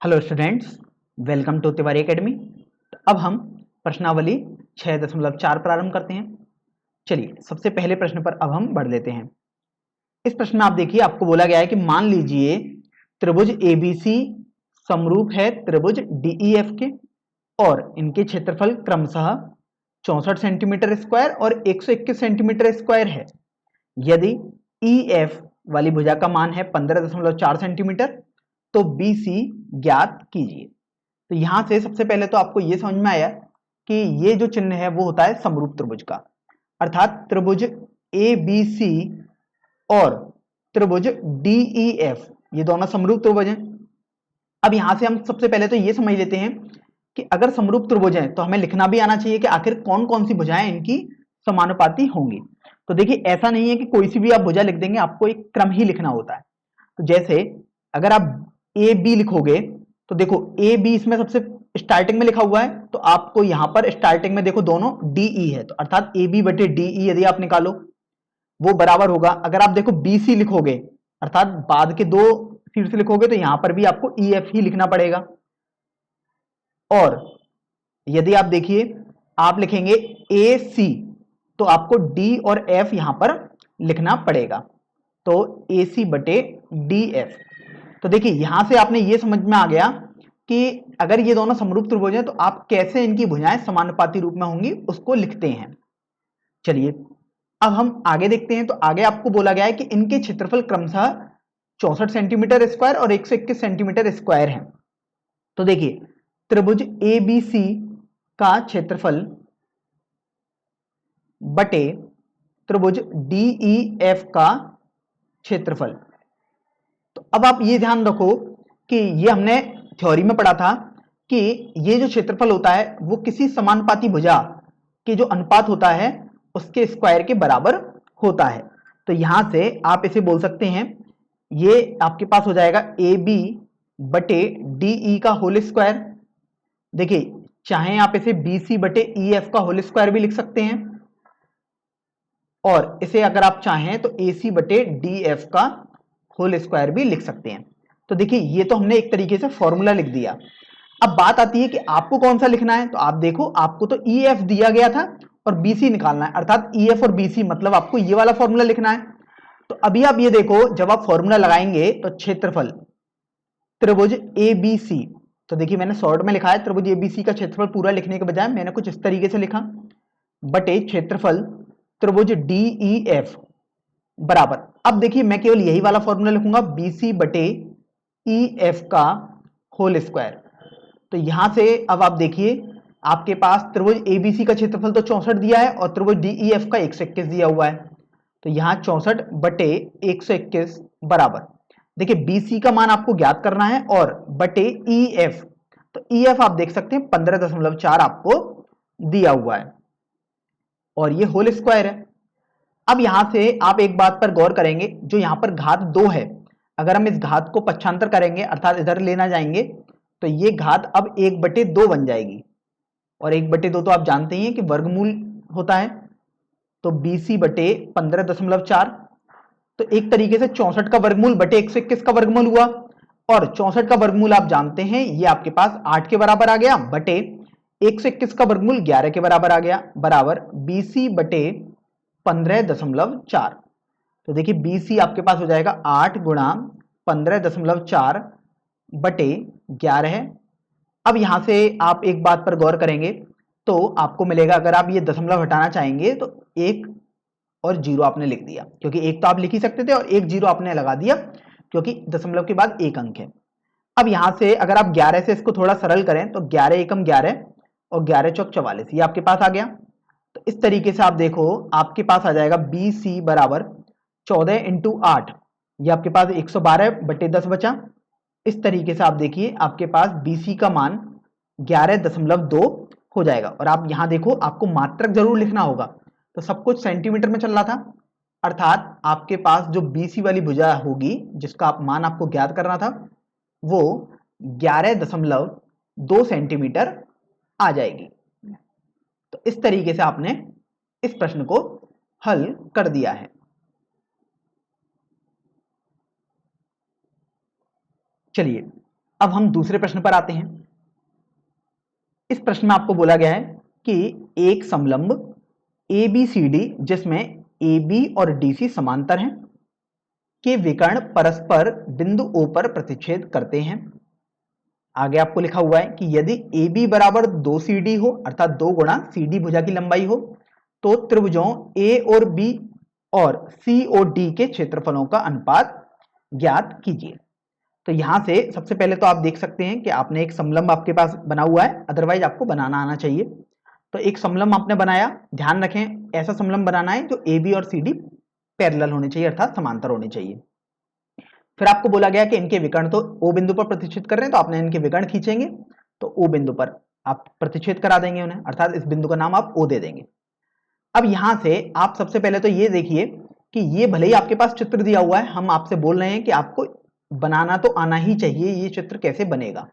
Hello students, welcome to Tiwari academy. अब हम प्रश्नावली 6.4 प्रारंभ करते हैं। चलिए सबसे पहले प्रश्न पर अब हम बढ़ लेते हैं। इस प्रश्न में आप देखिए, आपको बोला गया है कि मान लीजिए त्रिभुज एबीसी समरूप है त्रिभुज डीईएफ के और इनके क्षेत्रफल क्रमशः 64 सेंटीमीटर स्क्वायर और 121 सेंटीमीटर स्क्वायर है। यदि ईएफ वाली भुजा का मान है 15.4 सेंटीमीटर तो BC ज्ञात कीजिए। तो यहां से सबसे पहले तो आपको यह समझ में आया कि ये जो चिन्ह है वो होता है समरूप त्रिभुज का, अर्थात त्रिभुज ABC और त्रिभुज DEF ये दोनों समरूप त्रिभुज हैं। अब यहां से हम सबसे पहले तो ये समझ लेते हैं कि अगर समरूप त्रिभुज हैं तो हमें लिखना भी आना चाहिए कि आखिर कौन कौन सी भुजाएं इनकी समानुपाती होंगी। तो देखिए ऐसा नहीं है कि कोई सी भी आप भुजा लिख देंगे, आपको एक क्रम ही लिखना होता है। तो जैसे अगर आप ए बी लिखोगे तो देखो ए बी इसमें सबसे स्टार्टिंग में लिखा हुआ है, तो आपको यहां पर स्टार्टिंग में देखो दोनों डीई है, तो अर्थात ए बी बटे डीई यदि आप निकालो वो बराबर होगा। अगर आप देखो बी सी लिखोगे अर्थात बाद के दो शीर्ष लिखोगे तो यहां पर भी आपको ई एफ ही लिखना पड़ेगा। और यदि आप देखिए आप लिखेंगे ए सी तो आपको डी और एफ यहां पर लिखना पड़ेगा, तो ए सी बटे डी एफ। तो देखिए यहां से आपने ये समझ में आ गया कि अगर ये दोनों समरूप त्रिभुज हैं तो आप कैसे इनकी भुजाएं समानुपाती रूप में होंगी उसको लिखते हैं। चलिए अब हम आगे देखते हैं। तो आगे आपको बोला गया है कि इनके क्षेत्रफल क्रमशः 64 सेंटीमीटर स्क्वायर और 121 सेंटीमीटर स्क्वायर है। तो देखिए त्रिभुज ABC का क्षेत्रफल बटे त्रिभुज DEF का क्षेत्रफल। तो अब आप ये ध्यान रखो कि ये हमने थ्योरी में पढ़ा था कि ये जो क्षेत्रफल होता है वो किसी समानुपाती भुजा के जो अनुपात होता है उसके स्क्वायर के बराबर होता है। तो यहां से आप इसे बोल सकते हैं, ये आपके पास हो जाएगा ए बी बटे डीई का होल स्क्वायर। देखिए चाहे आप इसे बी सी बटे ई एफ का होल स्क्वायर भी लिख सकते हैं, और इसे अगर आप चाहें तो ए सी बटे डी एफ का होल स्क्वायर भी लिख सकते हैं। तो देखिए ये तो हमने एक तरीके से फॉर्मूला लिख दिया। अब बात आती है कि आपको कौन सा लिखना है। तो आप देखो आपको तो ई एफ दिया गया था और बीसी निकालना है, अर्थात ई एफ और बीसी मतलब आपको ये वाला फॉर्मूला लिखना है। तो अभी आप ये देखो जब आप फॉर्मूला लगाएंगे तो क्षेत्रफल त्रिभुज एबीसी, तो देखिए मैंने शॉर्ट में लिखा है त्रिभुज एबीसी का क्षेत्रफल पूरा लिखने के बजाय मैंने कुछ इस तरीके से लिखा, बटे क्षेत्रफल त्रिभुज डीईएफ बराबर। अब देखिए मैं केवल यही वाला फॉर्मूला लिखूंगा बीसी बटे ई एफ का होल स्क्वायर। तो यहां से अब आप देखिए आपके पास त्रिभुज एबीसी का क्षेत्रफल तो 64 दिया है और त्रिभुज डीईएफ का 121 दिया हुआ है। तो यहां 64 बटे 121 बराबर, देखिए बीसी का मान आपको ज्ञात करना है और बटे ईएफ, तो ईएफ आप देख सकते हैं 15.4 आपको दिया हुआ है और ये होल स्क्वायर है। अब यहां से आप एक बात पर गौर करेंगे, जो यहां पर घात 2 है, अगर हम इस घात को पक्षांतर करेंगे अर्थात इधर लेना जाएंगे तो ये घात अब 1/2 बन जाएगी, और 1/2 तो आप जानते ही हैं कि वर्गमूल होता है। तो BC बटे 15.4, तो एक तरीके से 64 का वर्गमूल बटे 121 का वर्गमूल हुआ, और 64 का वर्गमूल आप जानते हैं ये आपके पास 8 के बराबर आ गया, बटे 121 का वर्गमूल 11 के बराबर आ गया, बराबर BC बटे 15.4। तो देखिए BC आपके पास हो जाएगा 8 गुणा 15.4 बटे 11 है। अब यहां से आप एक बात पर गौर करेंगे तो आपको मिलेगा, अगर आप ये दशमलव हटाना चाहेंगे तो 1 और 0 आपने लिख दिया, क्योंकि एक तो आप लिख ही सकते थे और 1 0 आपने लगा दिया क्योंकि दशमलव के बाद एक अंक है। अब यहां से अगर आप 11 से इसको थोड़ा सरल करें तो 11 एकम 11 और 11 चौक 44 ये आपके पास आ गया। तो इस तरीके से आप देखो आपके पास आ जाएगा BC बराबर 14 इंटू 8, ये आपके पास 112 बटे 10 बचा। इस तरीके से आप देखिए आपके पास BC का मान 11.2 हो जाएगा। और आप यहां देखो आपको मात्रक जरूर लिखना होगा, तो सब कुछ सेंटीमीटर में चल रहा था, अर्थात आपके पास जो BC वाली भुजा होगी जिसका आप मान आपको ज्ञात करना था वो 11.2 सेंटीमीटर आ जाएगी। तो इस तरीके से आपने इस प्रश्न को हल कर दिया है। चलिए अब हम दूसरे प्रश्न पर आते हैं। इस प्रश्न में आपको बोला गया है कि एक समलंब ABCD जिसमें AB और DC समांतर हैं के विकर्ण परस्पर बिंदु O पर प्रतिच्छेद करते हैं। आगे आपको लिखा हुआ है कि यदि AB बराबर 2CD हो, अर्थात 2 गुणा CD भुजा की लंबाई हो, तो त्रिभुजों A और B और C और D के क्षेत्रफलों का अनुपात ज्ञात कीजिए। तो यहां से सबसे पहले तो आप देख सकते हैं कि आपने एक समलंब आपके पास बना हुआ है, अदरवाइज आपको बनाना आना चाहिए। तो एक समलंब आपने बनाया, ध्यान रखें ऐसा समलंब बनाना है जो AB और CD पैरेलल होने चाहिए, अर्थात समांतर होने चाहिए। फिर आपको बोला गया कि इनके विकर्ण तो O बिंदु पर प्रतिच्छेद कर रहे हैं, तो आपने इनके विकर्ण खींचेंगे तो O बिंदु पर आप प्रतिच्छेद करा देंगे उन्हें, अर्थात इस बिंदु का नाम आप O दे देंगे। अब यहां से आप सबसे पहले तो ये देखिए कि ये भले ही आपके पास चित्र दिया हुआ है, हम आपसे बोल रहे हैं कि आपको बनाना तो आना ही चाहिए, ये चित्र कैसे बनेगा।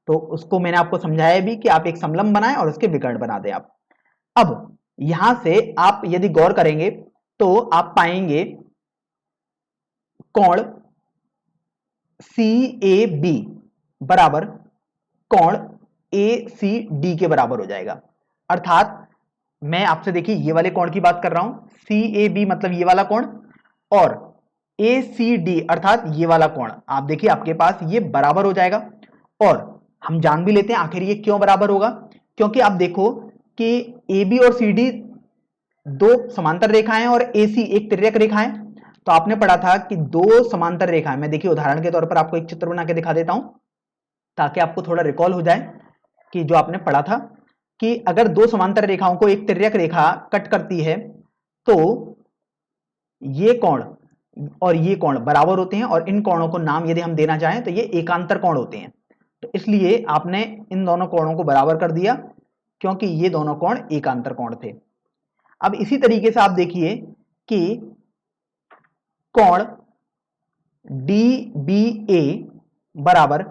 तो उसको मैंने आपको समझाया भी कि आप एक समलंब बनाएं और उसके विकर्ण बना दें आप। अब यहां से आप यदि गौर करेंगे तो आप पाएंगे कोण CAB बराबर कोण ACD के बराबर हो जाएगा। अर्थात मैं आपसे देखिए ये वाले कोण की बात कर रहा हूं, CAB मतलब ये वाला कोण, और ACD अर्थात ये वाला कोण, आप देखिए आपके पास ये बराबर हो जाएगा। और हम जान भी लेते हैं आखिर ये क्यों बराबर होगा, क्योंकि आप देखो कि AB और CD दो समांतर रेखाएं और AC एक तिर्यक रेखा है। तो आपने पढ़ा था कि दो समांतर रेखाएं, मैं देखिए उदाहरण के तौर पर आपको एक चित्र बना के दिखा देता हूं ताकि आपको थोड़ा रिकॉल हो जाए कि जो आपने पढ़ा था कि अगर दो समांतर रेखाओं को एक तिर्यक रेखा कट करती है तो ये कोण और ये कोण बराबर होते हैं, और इन कोणों को नाम यदि हम देना चाहें तो ये एकांतर कोण होते हैं। तो इसलिए आपने इन दोनों कोणों को बराबर कर दिया क्योंकि ये दोनों कोण एकांतर कोण थे। अब इसी तरीके से आप देखिए कि कोण DBA बराबर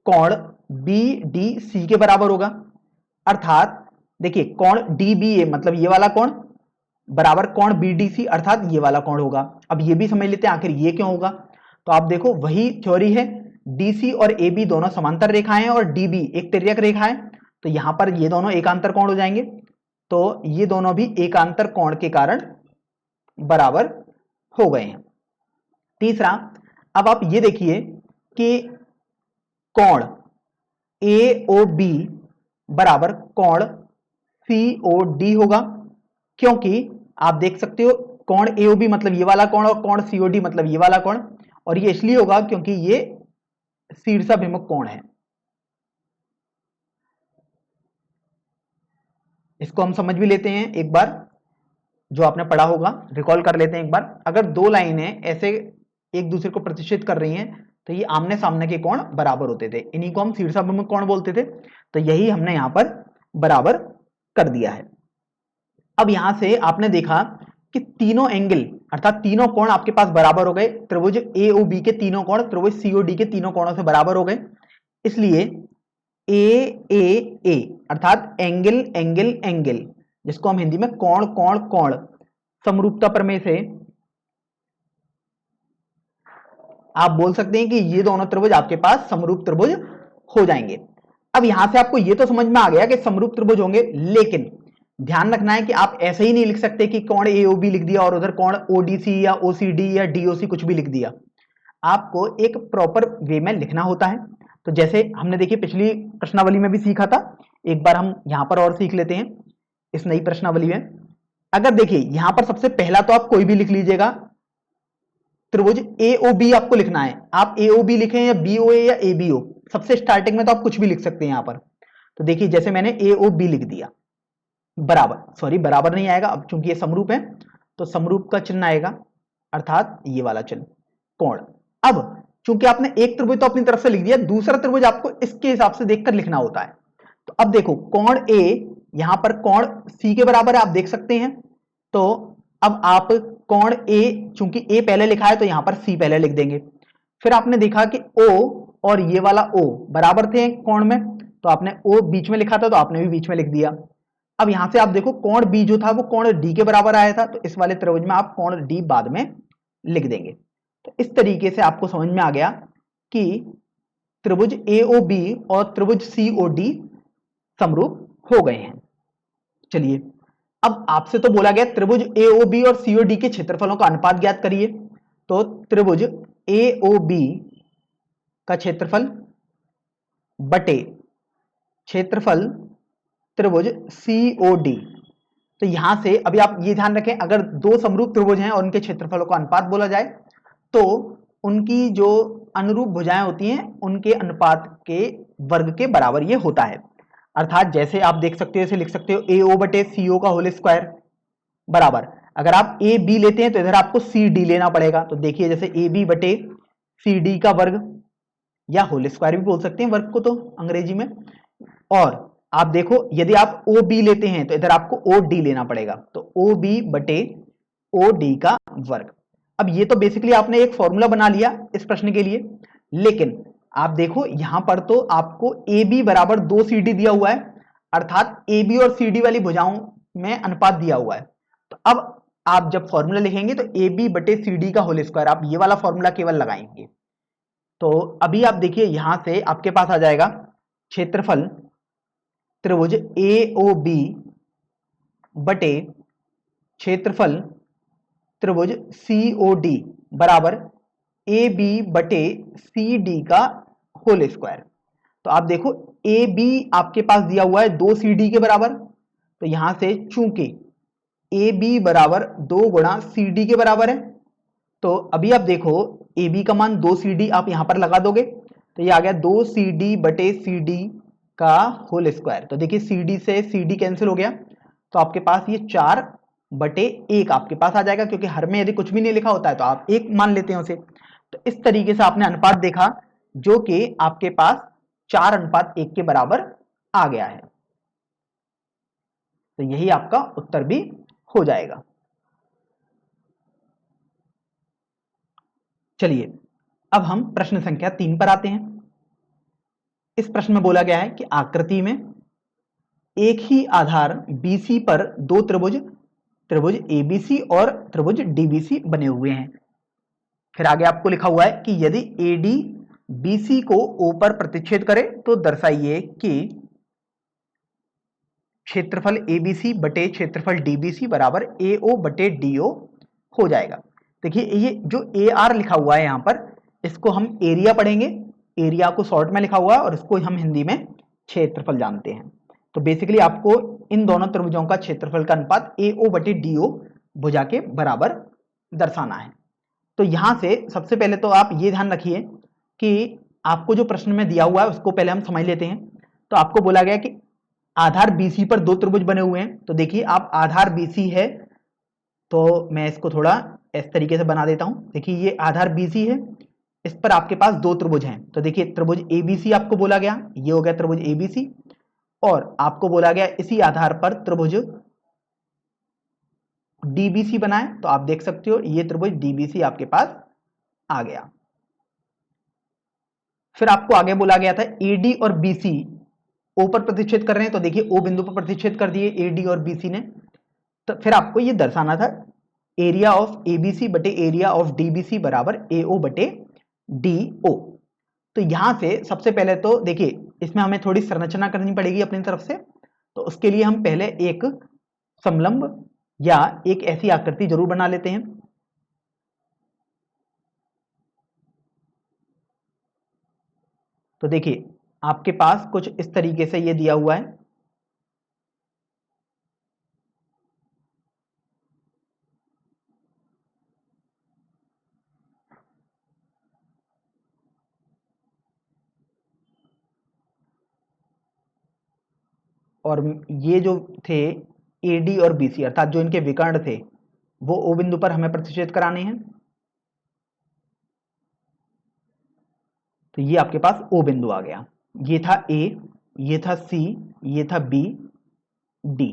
कोण BDC के बराबर होगा। अर्थात देखिए कोण DBA मतलब ये वाला कोण बराबर कोण BDC अर्थात ये वाला कोण होगा। अब ये भी समझ लेते हैं आखिर ये क्यों होगा। तो आप देखो वही थ्योरी है, DC और AB दोनों समांतर रेखाएं हैं और DB एक तिर्यक रेखा है, तो यहां पर ये दोनों एकांतर कोण हो जाएंगे। तो ये दोनों भी एकांतर कोण के कारण बराबर हो गए हैं। तीसरा, अब आप ये देखिए कि कोण AOB बराबर कोण COD होगा, क्योंकि आप देख सकते हो कोण AOB मतलब ये वाला कोण और कोण COD मतलब ये वाला कोण, और ये इसलिए होगा क्योंकि ये शीर्षाभिमुख कोण है। इसको हम समझ भी लेते हैं एक बार, जो आपने पढ़ा होगा रिकॉल कर लेते हैं एक बार। अगर दो लाइनें ऐसे एक दूसरे को प्रतिच्छेद कर रही हैं तो ये आमने सामने के कोण बराबर होते थे, इन्हीं को हम शीर्षाभिमुख कोण बोलते थे। तो यही हमने यहां पर बराबर कर दिया है। अब यहां से आपने देखा कि तीनों एंगल अर्थात तीनों कोण आपके पास बराबर हो गए, त्रिभुज AOB के तीनों कोण त्रिभुज COD के तीनों कोणों से बराबर हो गए। इसलिए AAA अर्थात एंगल एंगल एंगल, जिसको हम हिंदी में कोण कोण कोण समरूपता प्रमेय से आप बोल सकते हैं कि ये दोनों त्रिभुज आपके पास समरूप त्रिभुज हो जाएंगे। अब यहां से आपको ये तो समझ में आ गया कि समरूप त्रिभुज होंगे, लेकिन ध्यान रखना है कि आप ऐसे ही नहीं लिख सकते कि कोण AOB लिख दिया और उधर कोण ODC या OCD या DOC कुछ भी लिख दिया। आपको एक प्रॉपर वे में लिखना होता है। तो जैसे हमने देखिए पिछली प्रश्नावली में भी सीखा था, एक बार हम यहां पर और सीख लेते हैं इस नई प्रश्नावली में। अगर देखिए यहां पर सबसे पहला तो आप कोई भी लिख लीजिएगा, त्रिभुज AOB आपको लिखना है, आप AOB लिखें या BOA या ABO, सबसे स्टार्टिंग में तो आप कुछ भी लिख सकते हैं यहां पर। तो देखिए जैसे मैंने AOB लिख दिया, बराबर, सॉरी बराबर नहीं आएगा, अब चूंकि ये समरूप है तो समरूप का चिन्ह आएगा, अर्थात ये वाला चिन्ह कोण। अब चूंकि आपने एक त्रिभुज तो अपनी तरफ से लिख दिया, दूसरा त्रिभुज आपको इसके हिसाब से देखकर लिखना होता है। तो अब देखो कोण A यहां पर कोण C के बराबर है, आप देख सकते हैं। तो अब आप कोण A, चूंकि A पहले लिखा है तो यहां पर C पहले लिख देंगे। फिर आपने देखा कि O और ये वाला O बराबर थे कोण में, तो आपने O बीच में लिखा था तो आपने भी बीच में लिख दिया। अब यहां से आप देखो कोण B जो था वो कोण D के बराबर आया था, तो इस वाले त्रिभुज में आप कोण D बाद में लिख देंगे। तो इस तरीके से आपको समझ में आ गया कि त्रिभुज AOB और त्रिभुज COD समरूप हो गए हैं। चलिए, अब आपसे तो बोला गया त्रिभुज AOB और COD के क्षेत्रफलों का अनुपात ज्ञात करिए। तो त्रिभुज AOB का क्षेत्रफल बटे क्षेत्रफल त्रिभुज COD। तो यहां से अभी आप ये ध्यान रखें, अगर दो समरूप त्रिभुज हैं और उनके क्षेत्रफलों का अनुपात बोला जाए तो उनकी जो अनुरूप भुजाएं होती हैं उनके अनुपात के वर्ग के बराबर ये होता है। अर्थात जैसे आप देख सकते हो, इसे लिख सकते हो AO बटे CO का होल स्क्वायर बराबर, अगर आप AB लेते हैं तो इधर आपको CD लेना पड़ेगा। तो देखिए जैसे AB बटे CD का वर्ग, या होल स्क्वायर भी बोल सकते हैं वर्ग को तो अंग्रेजी में। और आप देखो यदि आप OB लेते हैं तो इधर आपको OD लेना पड़ेगा, तो OB बटे OD का वर्ग। अब ये तो बेसिकली आपने एक फॉर्मूला बना लिया इस प्रश्न के लिए, लेकिन आप देखो यहां पर तो आपको AB बराबर 2CD दिया हुआ है, अर्थात AB और CD वाली भुजाओं में अनुपात दिया हुआ है। तो अब आप जब फॉर्मूला लिखेंगे तो AB बटे CD का होल स्क्वायर, आप ये वाला फॉर्मूला केवल लगाएंगे। तो अभी आप देखिए यहां से आपके पास आ जाएगा क्षेत्रफल त्रिभुज AOB बटे क्षेत्रफल त्रिभुज COD बराबर AB बटे CD का होल स्क्वायर। तो आप देखो AB आपके पास दिया हुआ है 2CD के बराबर, तो यहां से चूंकि AB बराबर 2 गुणा CD के बराबर है, तो अभी आप देखो AB का मान 2CD आप यहां पर लगा दोगे तो ये आ गया 2CD बटे CD का होल स्क्वायर। तो देखिए CD से CD कैंसिल हो गया, तो आपके पास ये 4 बटे 1 आपके पास आ जाएगा, क्योंकि हर में यदि कुछ भी नहीं लिखा होता है तो आप 1 मान लेते हैं उसे। तो इस तरीके से आपने अनुपात देखा जो कि आपके पास 4:1 के बराबर आ गया है। तो यही आपका उत्तर भी हो जाएगा। चलिए, अब हम प्रश्न संख्या 3 पर आते हैं। इस प्रश्न में बोला गया है कि आकृति में एक ही आधार BC पर दो त्रिभुज ABC और त्रिभुज DBC बने हुए हैं। फिर आगे आपको लिखा हुआ है कि यदि AD BC को O पर प्रतिच्छेद करे तो दर्शाइए कि क्षेत्रफल ABC बटे क्षेत्रफल DBC बराबर AO बटे DO हो जाएगा। देखिए ये जो AR लिखा हुआ है यहां पर, इसको हम एरिया पढ़ेंगे, एरिया को शॉर्ट में लिखा हुआ है और इसको हम हिंदी में क्षेत्रफल जानते हैं। तो बेसिकली आपको इन दोनों त्रिभुजों का क्षेत्रफल का अनुपात AO बटे DO भुजा के बराबर दर्शाना है। तो यहां से सबसे पहले तो आप ये ध्यान रखिए कि आपको जो प्रश्न में दिया हुआ है उसको पहले हम समझ लेते हैं। तो आपको बोला गया कि आधार BC पर दो त्रिभुज बने हुए हैं। तो देखिए आप आधार BC है, तो मैं इसको थोड़ा इस तरीके से बना देता हूं। देखिए ये आधार BC है, इस पर आपके पास दो त्रिभुज हैं। तो देखिए त्रिभुज ABC आपको बोला गया, ये हो गया त्रिभुज ABC, और आपको बोला गया इसी आधार पर त्रिभुज DBC बनाए। तो आप देख सकते हो ये त्रिभुज DBC आपके पास आ गया। फिर आपको आगे बोला गया था AD और BC O पर प्रतिच्छेद कर रहे हैं। तो देखिए O बिंदु पर प्रतिच्छेद कर दिए AD और BC ने। तो फिर आपको ये दर्शाना था एरिया ऑफ ABC बटे एरिया ऑफ DBC बराबर AO बटे DO। तो यहां से सबसे पहले तो देखिए इसमें हमें थोड़ी संरचना करनी पड़ेगी अपनी तरफ से। तो उसके लिए हम पहले एक समलंब या एक ऐसी आकृति जरूर बना लेते हैं। तो देखिए आपके पास कुछ इस तरीके से ये दिया हुआ है। और ये जो थे AD और BC अर्थात जो इनके विकर्ण थे वो O बिंदु पर हमें प्रतिच्छेद कराने हैं। तो ये आपके पास O बिंदु आ गया, ये था A, ये था C, ये था B, D।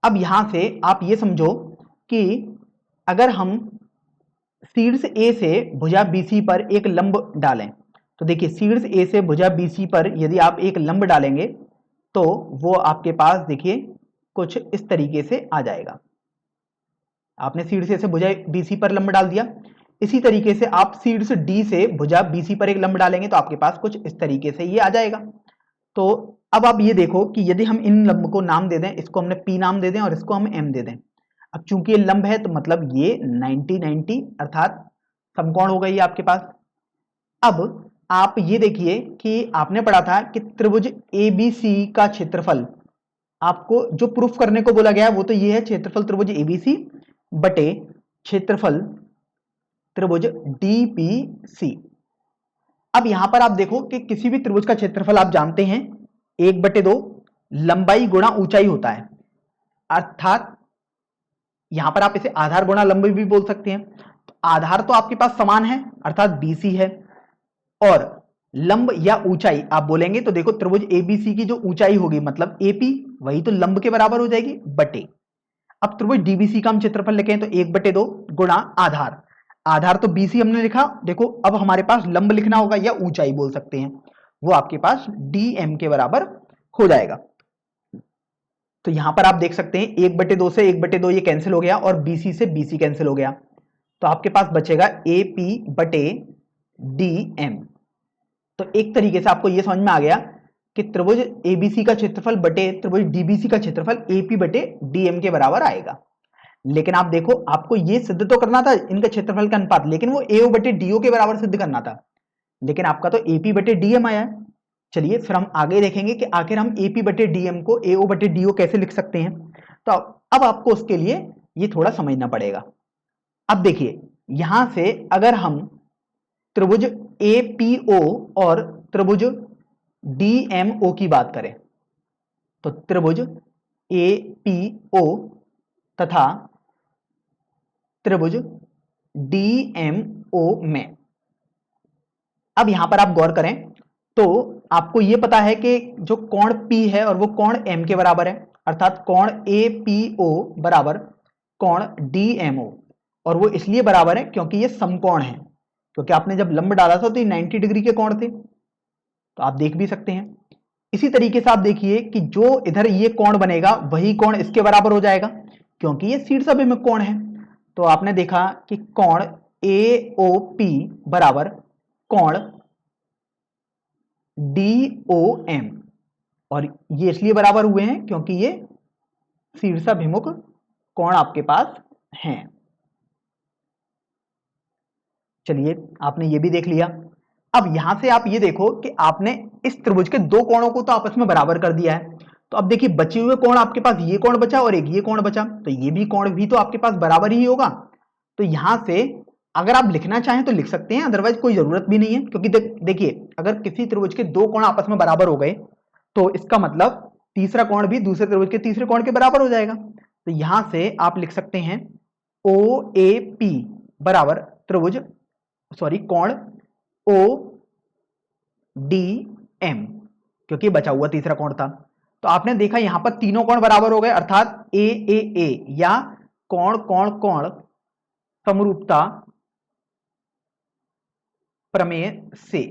अब यहां से आप ये समझो कि अगर हम शीर्ष A से भुजा BC पर एक लंब डालें, तो देखिए शीर्ष A से भुजा BC पर यदि आप एक लंब डालेंगे तो वो आपके पास देखिए कुछ इस तरीके से आ जाएगा। आपने शीर्ष A से भुजा BC पर लंब डाल दिया, इसी तरीके से आप शीर्ष डी से भुजा बीसी पर एक लंब डालेंगे तो आपके पास कुछ इस तरीके से ये आ जाएगा। तो अब आप ये देखो कि यदि हम इन लंब को नाम दे दें, इसको हमने पी नाम दे दें और इसको हम एम दे दें। अब चूंकि ये लंब है तो मतलब ये 90-90 अर्थात समकोण हो गई आपके पास। अब आप ये देखिए कि आपने पढ़ा था कि त्रिभुज एबीसी का क्षेत्रफल, आपको जो प्रूफ करने को बोला गया है वो तो ये है, क्षेत्रफल त्रिभुज एबीसी बटे क्षेत्रफल त्रिभुज डीबीसी। अब यहां पर आप देखो कि किसी भी त्रिभुज का क्षेत्रफल आप जानते हैं 1/2 लंबाई गुणा ऊंचाई होता है, अर्थात यहां पर आप इसे आधार गुणा लंबाई भी बोल सकते हैं। तो आधार तो आपके पास समान है अर्थात बीसी है, और लंब या ऊंचाई आप बोलेंगे तो देखो त्रिभुज एबीसी की जो ऊंचाई होगी मतलब एपी वही तो लंब के बराबर हो जाएगी बटे। अब त्रिभुज डीबीसी का हम क्षेत्रफल लिखें तो 1/2 गुणा आधार, आधार तो बीसी हमने लिखा, देखो अब हमारे पास लंब लिखना होगा या ऊंचाई बोल सकते हैं, वो आपके पास डीएम के बराबर हो जाएगा। तो यहां पर आप देख सकते हैं 1/2 से 1/2 ये कैंसिल हो गया और बीसी से बीसी कैंसिल हो गया, तो आपके पास बचेगा एपी बटे डीएम। तो एक तरीके से आपको यह समझ में आ गया कि त्रिभुज एबीसी का क्षेत्रफल बटे त्रिभुज डीबीसी का क्षेत्रफल एपी बटे डीएम के बराबर आएगा। लेकिन आप देखो आपको यह सिद्ध तो करना था इनका क्षेत्रफल का अनुपात, लेकिन वो एओ बटे डीओ के बराबर सिद्ध करना था, लेकिन आपका तो एपी बटे डीएम आया है। चलिए फिर हम आगे देखेंगे कि आखिर हम एपी बटे डीएम को एओ बटे डीओ कैसे लिख सकते हैं। तो अब आपको उसके लिए ये थोड़ा समझना पड़ेगा। अब देखिए यहां से अगर हम त्रिभुज एपीओ और त्रिभुज डीएमओ की बात करें तो त्रिभुज एपीओ तथा त्रिभुज डीएमओ में, अब यहां पर आप गौर करें तो आपको यह पता है कि जो कोण P है और वो कोण M के बराबर है, अर्थात कोण APO बराबर कोण DMO, और वो इसलिए बराबर है क्योंकि ये समकोण है, क्योंकि आपने जब लंब डाला था तो ये 90 डिग्री के कोण थे, तो आप देख भी सकते हैं। इसी तरीके से आप देखिए कि जो इधर ये कोण बनेगा वही कोण इसके बराबर हो जाएगा क्योंकि ये शीर्षाभिमुख कोण है। तो आपने देखा कि कोण AOP बराबर कोण DOM, और ये इसलिए बराबर हुए हैं क्योंकि ये शीर्षाभिमुख कोण आपके पास हैं। चलिए आपने ये भी देख लिया। अब यहां से आप ये देखो कि आपने इस त्रिभुज के दो कोणों को तो आपस में बराबर कर दिया है, तो अब देखिए बचे हुए कोण आपके पास ये कोण बचा और एक ये कोण बचा, तो ये भी कोण भी तो आपके पास बराबर ही होगा। तो यहां से अगर आप लिखना चाहें तो लिख सकते हैं, अदरवाइज कोई जरूरत भी नहीं है, क्योंकि देखिए अगर किसी त्रिभुज के दो कोण आपस में बराबर हो गए तो इसका मतलब तीसरा कोण भी दूसरे त्रिभुज के तीसरे कोण के बराबर हो जाएगा। तो यहां से आप लिख सकते हैं OAP बराबर त्रिभुज कोण ODM, क्योंकि बचा हुआ तीसरा कोण था। तो आपने देखा यहां पर तीनों कोण बराबर हो गए, अर्थात AAA या कोण कोण कोण समरूपता प्रमेय से।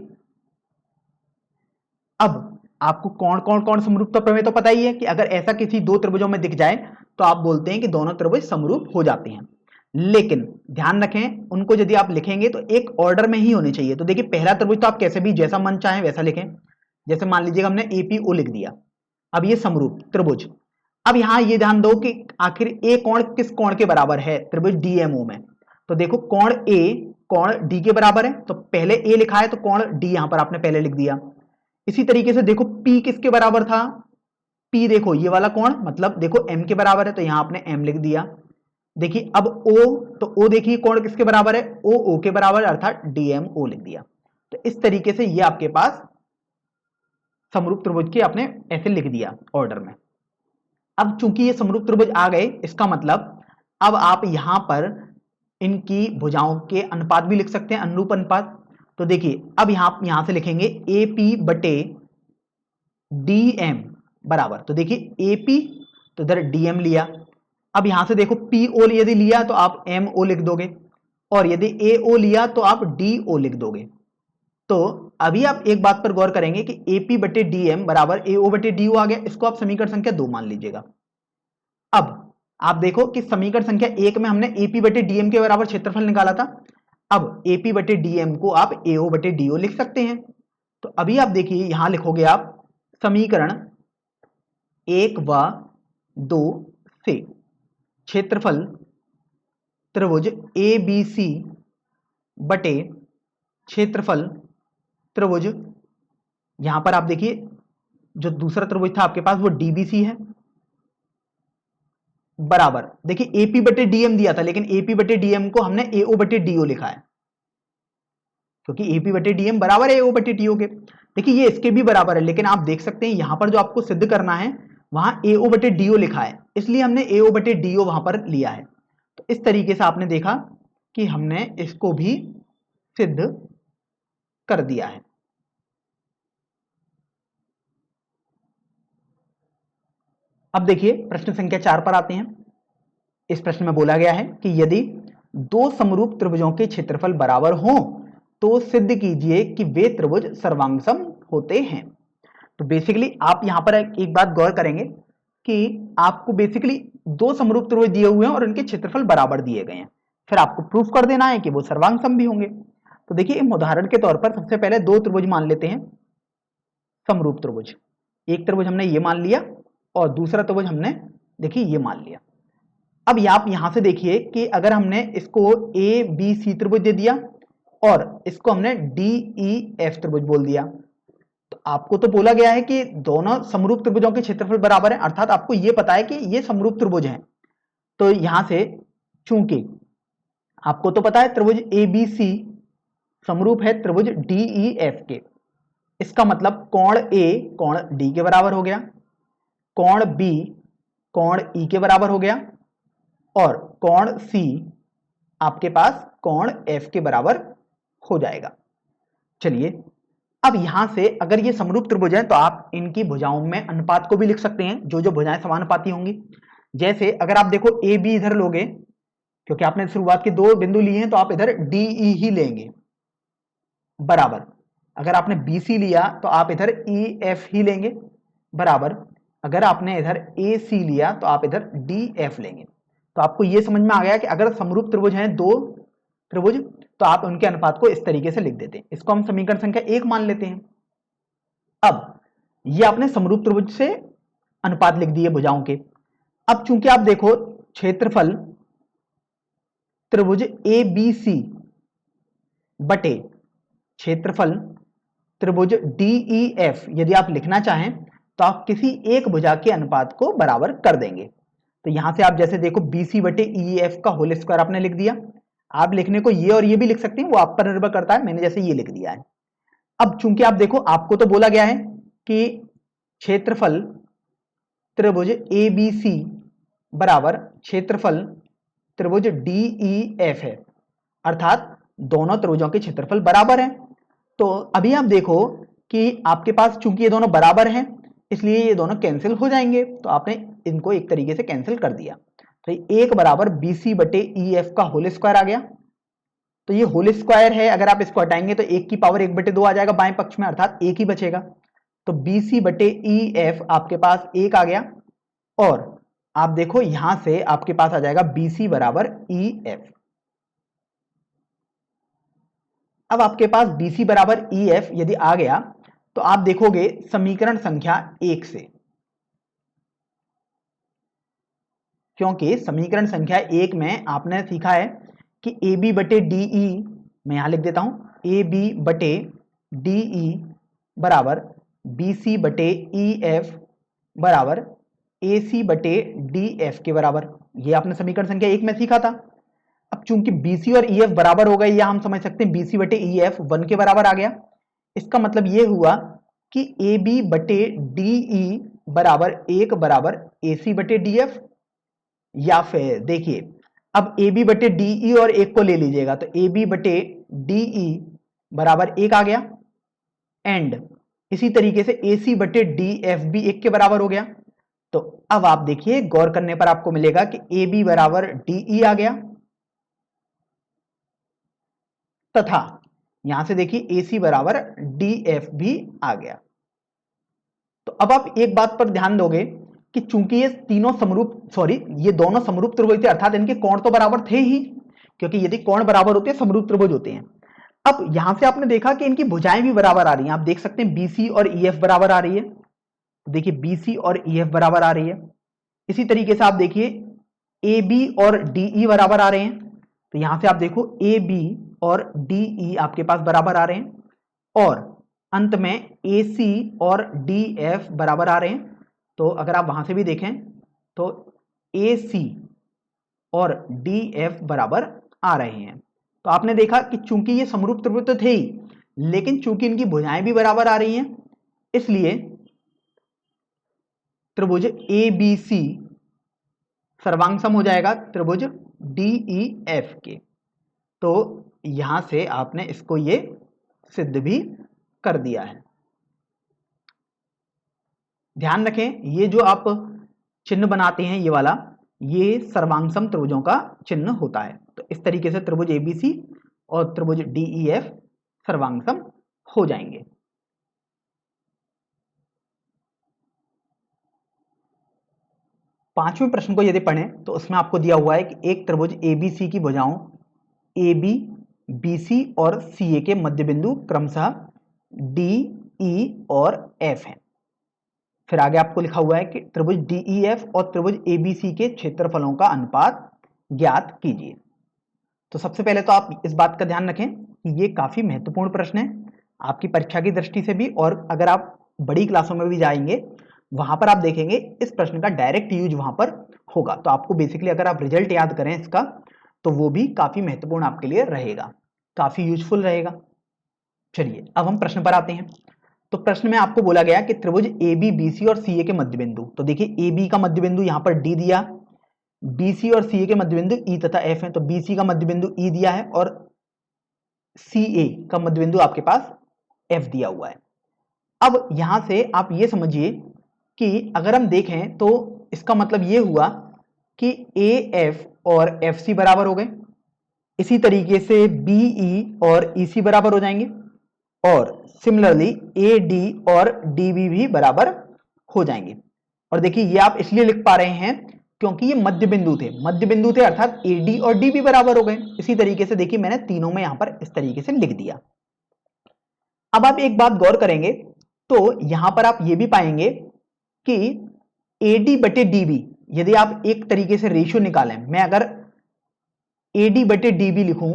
अब आपको कौन कौन कौन समरूपता प्रमेय तो पता ही है कि अगर ऐसा किसी दो त्रिभुजों में दिख जाए तो आप बोलते हैं कि दोनों त्रिभुज समरूप हो जाते हैं, लेकिन ध्यान रखें उनको यदि आप लिखेंगे तो एक ऑर्डर में ही होने चाहिए। तो देखिए पहला त्रिभुज तो आप कैसे भी जैसा मन चाहे वैसा लिखें, जैसे मान लीजिएगा हमने एपीओ लिख दिया, अब ये समरूप त्रिभुज। अब यहां ये ध्यान दो कि आखिर ए कोण किस कोण के बराबर है त्रिभुज डीएमओ में, तो देखो कोण ए कोण डी के बराबर है, तो पहले ए लिखा है तो कोण डी यहां पर आपने पहले लिख दिया। इसी तरीके से देखो P किसके बराबर था, P देखो ये वाला कोण मतलब देखो M के बराबर है, तो यहां आपने M लिख दिया। देखिए अब O, तो O देखिए कोण किसके बराबर है, O के बराबर अर्थात DMO लिख दिया। तो इस तरीके से ये आपके पास समरूप त्रिभुज के आपने ऐसे लिख दिया ऑर्डर में। अब चूंकि ये समरूप त्रिभुज आ गए, इसका मतलब अब आप यहां पर इनकी भुजाओं के अनुपात भी लिख सकते हैं, अनुरूप अनुपात। तो देखिए अब यहां से लिखेंगे AP बटे DM बराबर, तो देखिए AP तो इधर DM लिया, अब यहां से देखो PO यदि लिया तो आप MO लिख दोगे, और यदि AO लिया तो आप DO लिख दोगे। तो अभी आप एक बात पर गौर करेंगे कि AP बटे DM बराबर AO बटे DO आ गया, इसको आप समीकरण संख्या 2 मान लीजिएगा। अब आप देखो कि समीकरण संख्या 1 में हमने AP बटे DM के बराबर क्षेत्रफल निकाला था, अब AP बटे DM को आप AO बटे DO लिख सकते हैं। तो अभी आप देखिए यहां लिखोगे आप समीकरण 1 व 2 से क्षेत्रफल त्रिभुज ABC बटे क्षेत्रफल त्रिभुज, यहां पर आप देखिए जो दूसरा त्रिभुज था आपके पास वो DBC है, बराबर देखिए AP बटे DM दिया था लेकिन AP बटे DM को हमने AO बटे DO लिखा है, क्योंकि AP बटे DM बराबर है AO बटे DO के। देखिए ये इसके भी बराबर है, लेकिन आप देख सकते हैं यहां पर जो आपको सिद्ध करना है वहां AO बटे DO लिखा है, इसलिए हमने AO बटे DO वहां पर लिया है। तो इस तरीके से आपने देखा कि हमने इसको भी सिद्ध कर दिया है। अब देखिए प्रश्न संख्या 4 पर आते हैं। इस प्रश्न में बोला गया है कि यदि दो समरूप त्रिभुजों के क्षेत्रफल बराबर हों तो सिद्ध कीजिए कि वे त्रिभुज सर्वांगसम होते हैं। तो बेसिकली आप यहां पर एक बात गौर करेंगे कि आपको बेसिकली दो समरूप त्रिभुज दिए हुए हैं और उनके क्षेत्रफल बराबर दिए गए हैं, फिर आपको प्रूफ कर देना है कि वो सर्वांगसम भी होंगे। तो देखिए उदाहरण के तौर पर सबसे पहले दो त्रिभुज मान लेते हैं समरूप त्रिभुज। एक त्रिभुज हमने ये मान लिया और दूसरा त्रिभुज हमने देखिए ये मान लिया। अब आप यहां से देखिए कि अगर हमने इसको ABC त्रिभुज दे दिया और इसको हमने DEF त्रिभुज बोल दिया, तो आपको तो बोला गया है कि दोनों समरूप त्रिभुजों के क्षेत्रफल बराबर है, अर्थात आपको यह पता है कि ये समरूप त्रिभुज हैं। तो यहां से चूंकि आपको तो पता है त्रिभुज ABC समरूप है त्रिभुज DEF के, इसका मतलब कोण A कोण D के बराबर हो गया, कोण B कोण E के बराबर हो गया और कोण C आपके पास कोण F के बराबर हो जाएगा। चलिए अब यहां से अगर ये समरूप त्रिभुज है तो आप इनकी भुजाओं में अनुपात को भी लिख सकते हैं, जो जो भुजाएं समानुपाती होंगी। जैसे अगर आप देखो AB इधर लोगे, क्योंकि आपने शुरुआत के दो बिंदु लिए हैं तो आप इधर DE ही लेंगे, बराबर अगर आपने BC लिया तो आप इधर EF ही लेंगे, बराबर अगर आपने इधर AC लिया तो आप इधर DF लेंगे। तो आपको यह समझ में आ गया कि अगर समरूप त्रिभुज हैं दो त्रिभुज तो आप उनके अनुपात को इस तरीके से लिख देते हैं। इसको हम समीकरण संख्या 1 मान लेते हैं। अब ये आपने समरूप त्रिभुज से अनुपात लिख दिए भुजाओं के। अब चूंकि आप देखो क्षेत्रफल त्रिभुज ABC बटे क्षेत्रफल त्रिभुज DEF यदि आप लिखना चाहें तो आप किसी एक भुजा के अनुपात को बराबर कर देंगे। तो यहां से आप जैसे देखो BC बटे EF का होल स्क्वायर आपने लिख दिया। आप लिखने को ये और ये भी लिख सकते हैं, वो आप पर निर्भर करता है, मैंने जैसे ये लिख दिया है। अब चूंकि आप देखो आपको तो बोला गया है कि क्षेत्रफल त्रिभुज ABC बराबर क्षेत्रफल त्रिभुज DEF है, अर्थात दोनों त्रिभुजों के क्षेत्रफल बराबर हैं। तो अभी आप देखो कि आपके पास चूंकि ये दोनों बराबर हैं इसलिए ये दोनों कैंसिल हो जाएंगे, तो आपने इनको एक तरीके से कैंसिल कर दिया। तो एक बराबर BC बटे EF का होल स्क्वायर आ गया। तो ये होल स्क्वायर है, अगर आप इसको हटाएंगे तो 1 की पावर 1 बटे 2 आ जाएगा बाएं पक्ष में, अर्थात 1 ही बचेगा। तो BC बटे EF आपके पास 1 आ गया और आप देखो यहां से आपके पास आ जाएगा BC बराबर EF। अब आपके पास BC बराबर EF यदि आ गया तो आप देखोगे समीकरण संख्या 1 से, क्योंकि समीकरण संख्या 1 में आपने सीखा है कि AB बटे DE, मैं यहां लिख देता हूं AB बटे DE बराबर BC बटे EF बराबर AC बटे DF के बराबर। ये आपने समीकरण संख्या 1 में सीखा था। अब चूंकि BC और EF बराबर हो गए, या हम समझ सकते हैं BC बटे EF 1 के बराबर आ गया। इसका मतलब ये हुआ कि AB बटे DE बराबर 1 बराबर AC बटे DF, या फिर देखिए अब AB बटे DE और 1 को ले लीजिएगा तो AB बटे DE बराबर 1 आ गया, एंड इसी तरीके से AC बटे DF भी 1 के बराबर हो गया। तो अब आप देखिए गौर करने पर आपको मिलेगा कि AB बराबर DE आ गया, तथा यहां से देखिए AC बराबर DF भी आ गया। तो अब आप एक बात पर ध्यान दोगे कि चूंकि ये तीनों समरूप ये दोनों समरूप त्रिभुज थे, अर्थात इनके कोण तो बराबर थे ही, क्योंकि यदि कोण बराबर होते हैं समरूप त्रिभुज होते हैं। अब यहां से आपने देखा कि इनकी भुजाएं भी बराबर आ रही हैं, आप देख सकते हैं BC और EF बराबर आ रही है, देखिए BC और EF बराबर आ रही है। इसी तरीके से आप देखिए AB और DE बराबर आ रहे हैं, तो यहां से आप देखो AB और DE आपके पास बराबर आ रहे हैं, और अंत में AC और DF बराबर आ रहे हैं। तो अगर आप वहां से भी देखें तो AC और DF बराबर आ रहे हैं। तो आपने देखा कि चूंकि ये समरूप त्रिभुज तो थे ही, लेकिन चूंकि इनकी भुजाएं भी बराबर आ रही हैं, इसलिए त्रिभुज ABC सर्वांग सम हो जाएगा त्रिभुज DEF के। तो यहां से आपने इसको ये सिद्ध भी कर दिया है। ध्यान रखें, ये जो आप चिन्ह बनाते हैं ये वाला, ये सर्वांग सम त्रिभुजों का चिन्ह होता है। तो इस तरीके से त्रिभुज ABC और त्रिभुज DEF सर्वांग सम हो जाएंगे। पांचवें प्रश्न को यदि पढ़ें तो उसमें आपको दिया हुआ है कि एक त्रिभुज ABC की भुजाओं AB, BC और CA के मध्य बिंदु क्रमशः D, E और F हैं। फिर आगे आपको लिखा हुआ है कि त्रिभुज DEF और त्रिभुज ABC के क्षेत्रफलों का अनुपात ज्ञात कीजिए। तो सबसे पहले तो आप इस बात का ध्यान रखें कि ये काफी महत्वपूर्ण प्रश्न है आपकी परीक्षा की दृष्टि से भी, और अगर आप बड़ी क्लासों में भी जाएंगे वहां पर आप देखेंगे इस प्रश्न का डायरेक्ट यूज वहां पर होगा। तो आपको बेसिकली अगर आप रिजल्ट याद करें इसका तो वो भी काफी महत्वपूर्ण आपके लिए रहेगा, काफी यूजफुल रहेगा। चलिए अब हम प्रश्न पर आते हैं। तो प्रश्न में आपको बोला गया कि त्रिभुज AB, BC और CA के मध्य बिंदु, तो देखिए AB का मध्य बिंदु यहां पर D दिया, BC और CA के मध्य बिंदु E तथा F है, तो BC का मध्य बिंदु E दिया है और CA का मध्य बिंदु आपके पास F दिया हुआ है। अब यहां से आप ये समझिए कि अगर हम देखें तो इसका मतलब ये हुआ कि AF और FC बराबर हो गए, इसी तरीके से BE और EC बराबर हो जाएंगे, और सिमिलरली AD और DB भी बराबर हो जाएंगे। और देखिए ये आप इसलिए लिख पा रहे हैं क्योंकि ये मध्य बिंदु थे, अर्थात AD और DB बराबर हो गए। इसी तरीके से देखिए मैंने तीनों में यहां पर इस तरीके से लिख दिया। अब आप एक बात गौर करेंगे तो यहां पर आप ये भी पाएंगे कि AD बटे DB, यदि आप एक तरीके से रेशियो निकालें, मैं अगर AD बटे DB लिखूं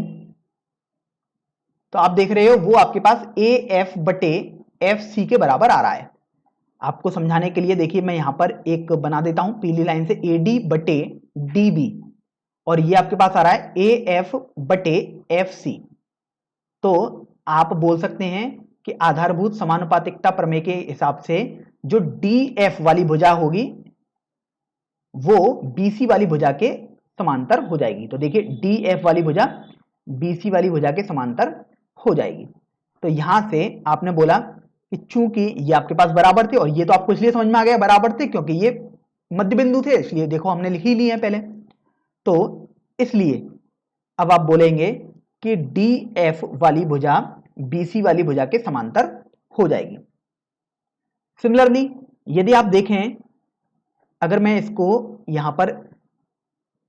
तो आप देख रहे हो वो आपके पास AF बटे FC के बराबर आ रहा है। आपको समझाने के लिए देखिए मैं यहां पर एक बना देता हूं पीली लाइन से, AD बटे DB, और ये आपके पास आ रहा है AF बटे FC। तो आप बोल सकते हैं कि आधारभूत समानुपातिकता प्रमेय के हिसाब से जो DF वाली भुजा होगी वो BC वाली भुजा के समांतर हो जाएगी। तो देखिए DF वाली भुजा BC वाली भुजा के समांतर हो जाएगी। तो यहां से आपने बोला कि चूंकि ये आपके पास बराबर थे, और ये तो आपको इसलिए समझ में आ गया बराबर थे क्योंकि ये मध्य बिंदु थे, इसलिए देखो हमने लिख ही लिए हैं पहले। तो इसलिए अब आप बोलेंगे कि DF वाली भुजा BC वाली भुजा के समांतर हो जाएगी। सिमिलरली यदि आप देखें, अगर मैं इसको यहां पर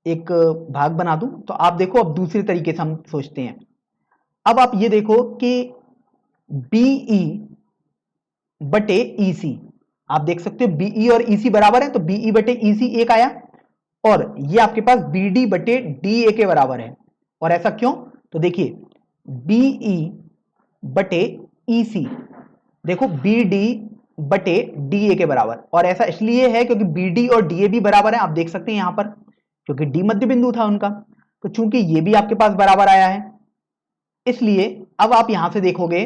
एक भाग बना दूं तो आप देखो अब दूसरे तरीके से हम सोचते हैं। अब आप ये देखो कि BE बटे EC, आप देख सकते हो BE और EC बराबर है, तो BE बटे EC एक आया, और ये आपके पास BD बटे DA के बराबर है। और ऐसा क्यों? तो देखिए BE बटे EC, देखो BD बटे DA के बराबर, और ऐसा इसलिए है क्योंकि BD और DA भी बराबर है, आप देख सकते हैं यहां पर, क्योंकि D मध्य बिंदु था उनका। तो चूंकि ये भी आपके पास बराबर आया है, इसलिए अब आप यहां से देखोगे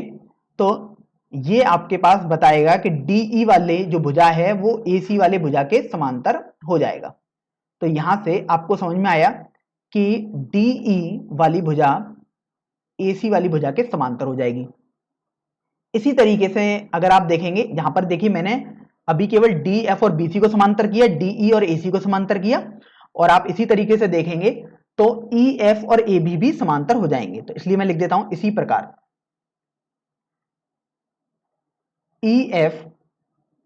तो ये आपके पास बताएगा कि DE वाले जो भुजा है वो AC वाले भुजा के समांतर हो जाएगा। तो यहां से आपको समझ में आया कि DE वाली भुजा AC वाली भुजा के समांतर हो जाएगी। इसी तरीके से अगर आप देखेंगे, यहां पर देखिए मैंने अभी केवल DF और BC को समांतर किया, DE और AC को समांतर किया, और आप इसी तरीके से देखेंगे तो EF और AB भी समांतर हो जाएंगे। तो इसलिए मैं लिख देता हूं इसी प्रकार, EF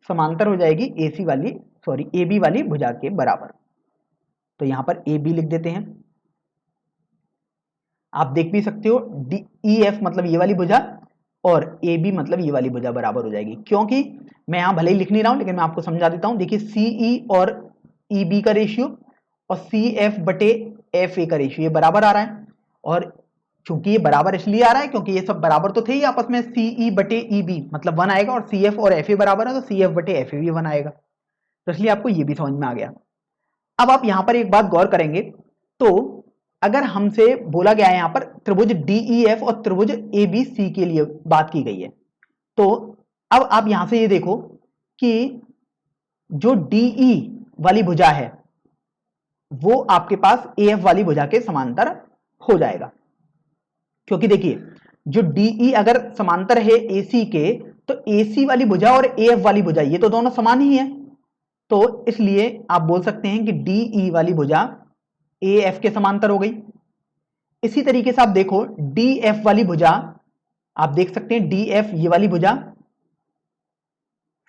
समांतर हो जाएगी AB वाली भुजा के बराबर। तो यहां पर AB लिख देते हैं। आप देख भी सकते हो DEF मतलब ये वाली भुजा और AB मतलब ये वाली भुजा बराबर हो जाएगी, क्योंकि मैं यहाँ भले ही लिख नहीं रहा हूं लेकिन मैं आपको समझा देता हूं। देखिए CE और EB का रेशियो और CF बटे FA का रेशियो ये बराबर आ रहा है, और चूंकि ये बराबर इसलिए आ रहा है क्योंकि ये सब बराबर तो थे ही आपस में, CE बटे EB मतलब 1 आएगा, और CF और FA बराबर है तो CF बटे FA भी 1 आएगा, तो इसलिए आपको ये भी समझ में आ गया। अब आप यहां पर एक बात गौर करेंगे, तो अगर हमसे बोला गया है यहां पर त्रिभुज DEF और त्रिभुज ABC के लिए बात की गई है, तो अब आप यहां से ये देखो कि जो DE वाली भुजा है वो आपके पास AF वाली भुजा के समांतर हो जाएगा, क्योंकि देखिए जो DE अगर समांतर है AC के, तो AC वाली भुजा और AF वाली भुजा ये तो दोनों समान ही है, तो इसलिए आप बोल सकते हैं कि DE वाली भुजा AF के समांतर हो गई। इसी तरीके से आप देखो DF वाली भुजा, आप देख सकते हैं DF ये वाली भुजा